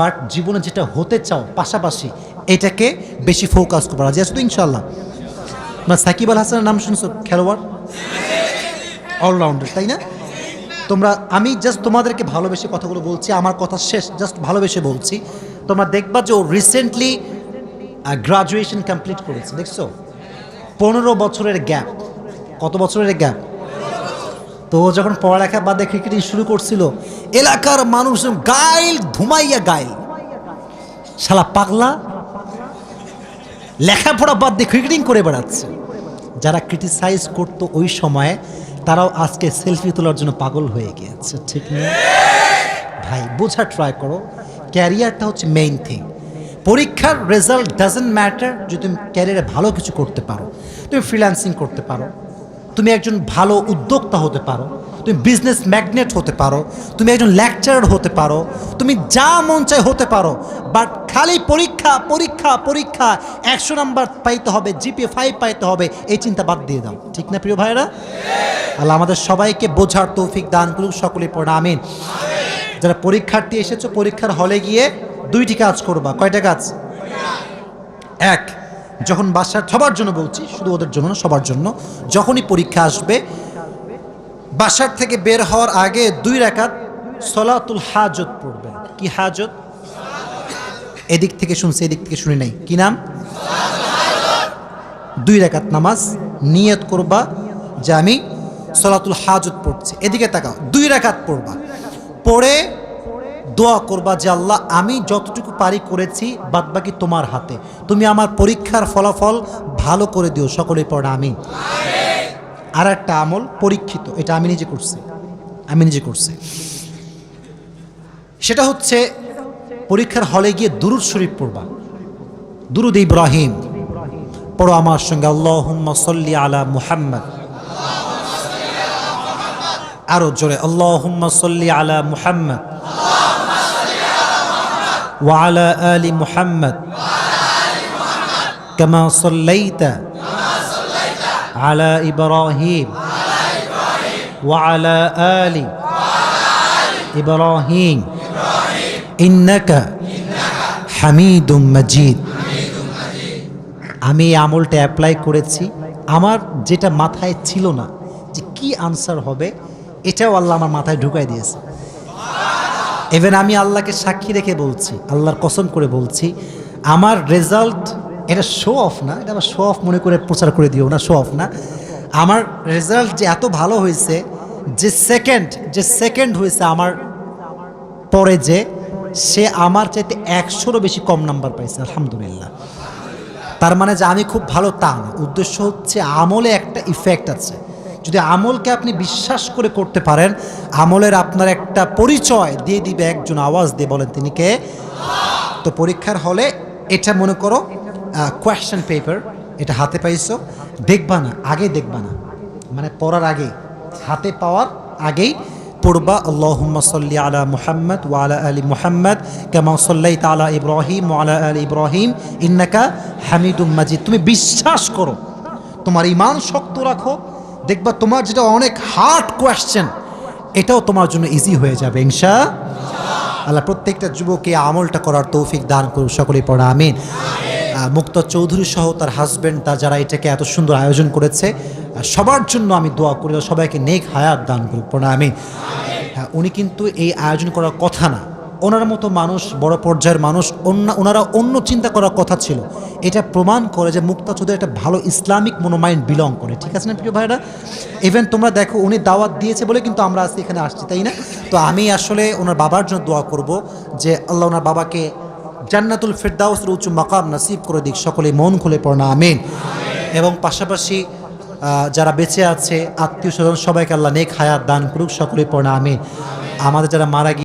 বাট জীবনে যেটা হতে চাও পাশাপাশি এটাকে বেশি ফোকাস করবো। রাজি আছো তো ইনশাল্লাহ? তোমরা সাকিব আল হাসানের নাম শুনছো, খেলোয়াড়, অলরাউন্ডার, তাই না? তোমরা, আমি জাস্ট তোমাদেরকে ভালোবেসে কথাগুলো বলছি, আমার কথা শেষ, জাস্ট ভালোবেসে বলছি। তোমরা দেখবা যে ও রিসেন্টলি গ্রাজুয়েশন কমপ্লিট করেছে, দেখছো? 15 বছরের গ্যাপ। কত বছরের গ্যাপ? তো ও যখন পড়ালেখা বাদে ক্রিকেটিং শুরু করছিল, এলাকার মানুষ গাইল ধুমাইয়া গাইল, শালা পাগলা লেখাপড়া বাদ দিয়ে ক্রিকেটিং করে বেড়াচ্ছে। যারা ক্রিটিসাইজ করতো ওই সময়ে, তারাও আজকে সেলফি তোলার জন্য পাগল হয়ে গিয়েছে। ঠিক না ভাই? বোঝা ট্রাই করো, ক্যারিয়ারটা হচ্ছে মেইন থিং। পরীক্ষার রেজাল্ট ডাজেন্ট ম্যাটার যদি তুমি ক্যারিয়ারে ভালো কিছু করতে পারো। তুমি ফ্রিল্যান্সিং করতে পারো, তুমি একজন ভালো উদ্যোক্তা হতে পারো, তুমি বিজনেস ম্যাগনেট হতে পারো, তুমি একজন লেকচারার হতে পারো, তুমি যা মন চায় হতে পারো, বাট খালি পরীক্ষা পরীক্ষা পরীক্ষা, 100 নাম্বার পাইতে হবে, জিপিএ 5 পাইতে হবে, এই চিন্তা বাদ দিয়ে দাও। ঠিক না প্রিয় ভাইরা? আল্লাহ আমাদের সবাইকে বোঝার তৌফিক দান করুক, সকলেই পড়া আমিন। যারা পরীক্ষার্থী এসেছো, পরীক্ষার হলে গিয়ে 2টি কাজ করবা। কয়টা কাজ? 1, যখন বাসার, সবার জন্য বলছি, শুধু ওদের জন্য না, সবার জন্য, যখনই পরীক্ষা আসবে বাসার থেকে বের হওয়ার আগে 2 রাকাত সলাতুল হাজত পড়বেন। কি হাজত? এদিক থেকে শুনছে, এদিক থেকে শুনি নাই, কি নাম? 2 রাকাত নামাজ নিয়ত করবা যে আমি সলাতুল হাজত পড়ছি। এদিকে তাকাও, 2 রাকাত পড়বা, পড়ে দোয়া করবা যে আল্লাহ আমি যতটুকু পারি করেছি, বাদবাকি তোমার হাতে, তুমি আমার পরীক্ষার ফলাফল ভালো করে দিও। সকলেই পড়া আমিন। আর একটা আমল পরীক্ষিত, এটা আমি নিজে করছি, সেটা হচ্ছে পরীক্ষার হলে গিয়ে দুরূদ শরীফ পড়বা। দুরূদ ইব্রাহিম পড়ো আমার সঙ্গে, আল্লাহুম্মা সাল্লি আলা মুহাম্মদ। আরো জোরে, আল্লাহুম্মা সাল্লি আলা মুহাম্মদ ওয়া আলা আলি মুহাম্মদ কামা সাল্লাইতা আলা ইব্রাহিম ওয়া আলা আলি ইব্রাহিম ইন্নাকা হামিদুম মাজিদ। আমি এই আমলটা অ্যাপ্লাই করেছি, আমার যেটা মাথায় ছিল না যে কি আনসার হবে, এটাও আল্লাহ আমার মাথায় ঢুকাই দিয়েছে। ইভেন আমি আল্লাহকে সাক্ষী রেখে বলছি, আল্লাহর কসম করে বলছি, আমার রেজাল্ট, এটা শো অফ না, এটা আমার শো অফ মনে করে প্রচার করে দিও না, শো অফ না, আমার রেজাল্ট যে এত ভালো হয়েছে, যে সেকেন্ড হয়েছে আমার পরে, যে সে আমার চাইতে 100-এরও বেশি কম নাম্বার পাইছে, আলহামদুলিল্লাহ। তার মানে যে আমি খুব ভালো তা না, উদ্দেশ্য হচ্ছে আমলে একটা ইফেক্ট আছে। যদি আমলকে আপনি বিশ্বাস করে করতে পারেন, আমলের আপনার একটা পরিচয় দিয়ে দিবে একজন, আওয়াজ দিয়ে বলেন তিনি কে। তো পরীক্ষার হলে এটা মনে করো কোয়েশ্চেন পেপার, এটা হাতে পাইছো, দেখবা না, আগে দেখবা না, মানে পড়ার আগে, হাতে পাওয়ার আগেই পড়বা আল্লাহুম্মা সাল্লি আলা মুহাম্মদ ওয়া আলা আলি মুহাম্মদ কামা সাল্লাইতা আলা ইব্রাহিম ওয়া আলা আলি ইব্রাহিম ইন্নাকা হামিদুম মাজিদ। তুমি বিশ্বাস করো, তোমার ঈমান শক্ত রাখো, দেখবা তোমার যেটা অনেক হার্ড কোয়েশ্চেন, এটাও তোমার জন্য ইজি হয়ে যাবে ইনশাআল্লাহ। প্রত্যেকটা যুবককে আমলটা করার তৌফিক দান করুন, সকলেই পড়া আমিন। মুক্তা চৌধুরী সহ তার হাজব্যান্ড, তা যারা এটাকে এত সুন্দর আয়োজন করেছে, সবার জন্য আমি দোয়া করি, সবাইকে নেক হায়াত দান করুক, পড়া আমিন। হ্যাঁ, উনি কিন্তু এই আয়োজন করার কথা না। ওনার মতো মানুষ, বড় পর্যায়ের মানুষ, ওনারা অন্য চিন্তা করার কথা ছিল। এটা প্রমাণ করে যে মুক্তা চৌধুরী একটা ভালো ইসলামিক মনোমাইন্ড বিলং করে। ঠিক আছে না প্রিয় ভাইরা? ইভেন তোমরা দেখো উনি দাওয়াত দিয়েছে বলে কিন্তু আমরা আজকে এখানে আসছি, তাই না? তো আমি আসলে ওনার বাবার জন্য দোয়া করব যে আল্লাহ ওনার বাবাকে জান্নাতুল ফিরদাউসের উচ্চ মাকাম নসিব করে দিক। সকলে মন খুলে পড়না আমিন। এবং পাশাপাশি যারা বেঁচে আছে আত্মীয় স্বজন সবাইকে আল্লাহ নেক হায়াত দান করুক। সকলে পড়না আমিন। আমাদের যারা মারা গিয়ে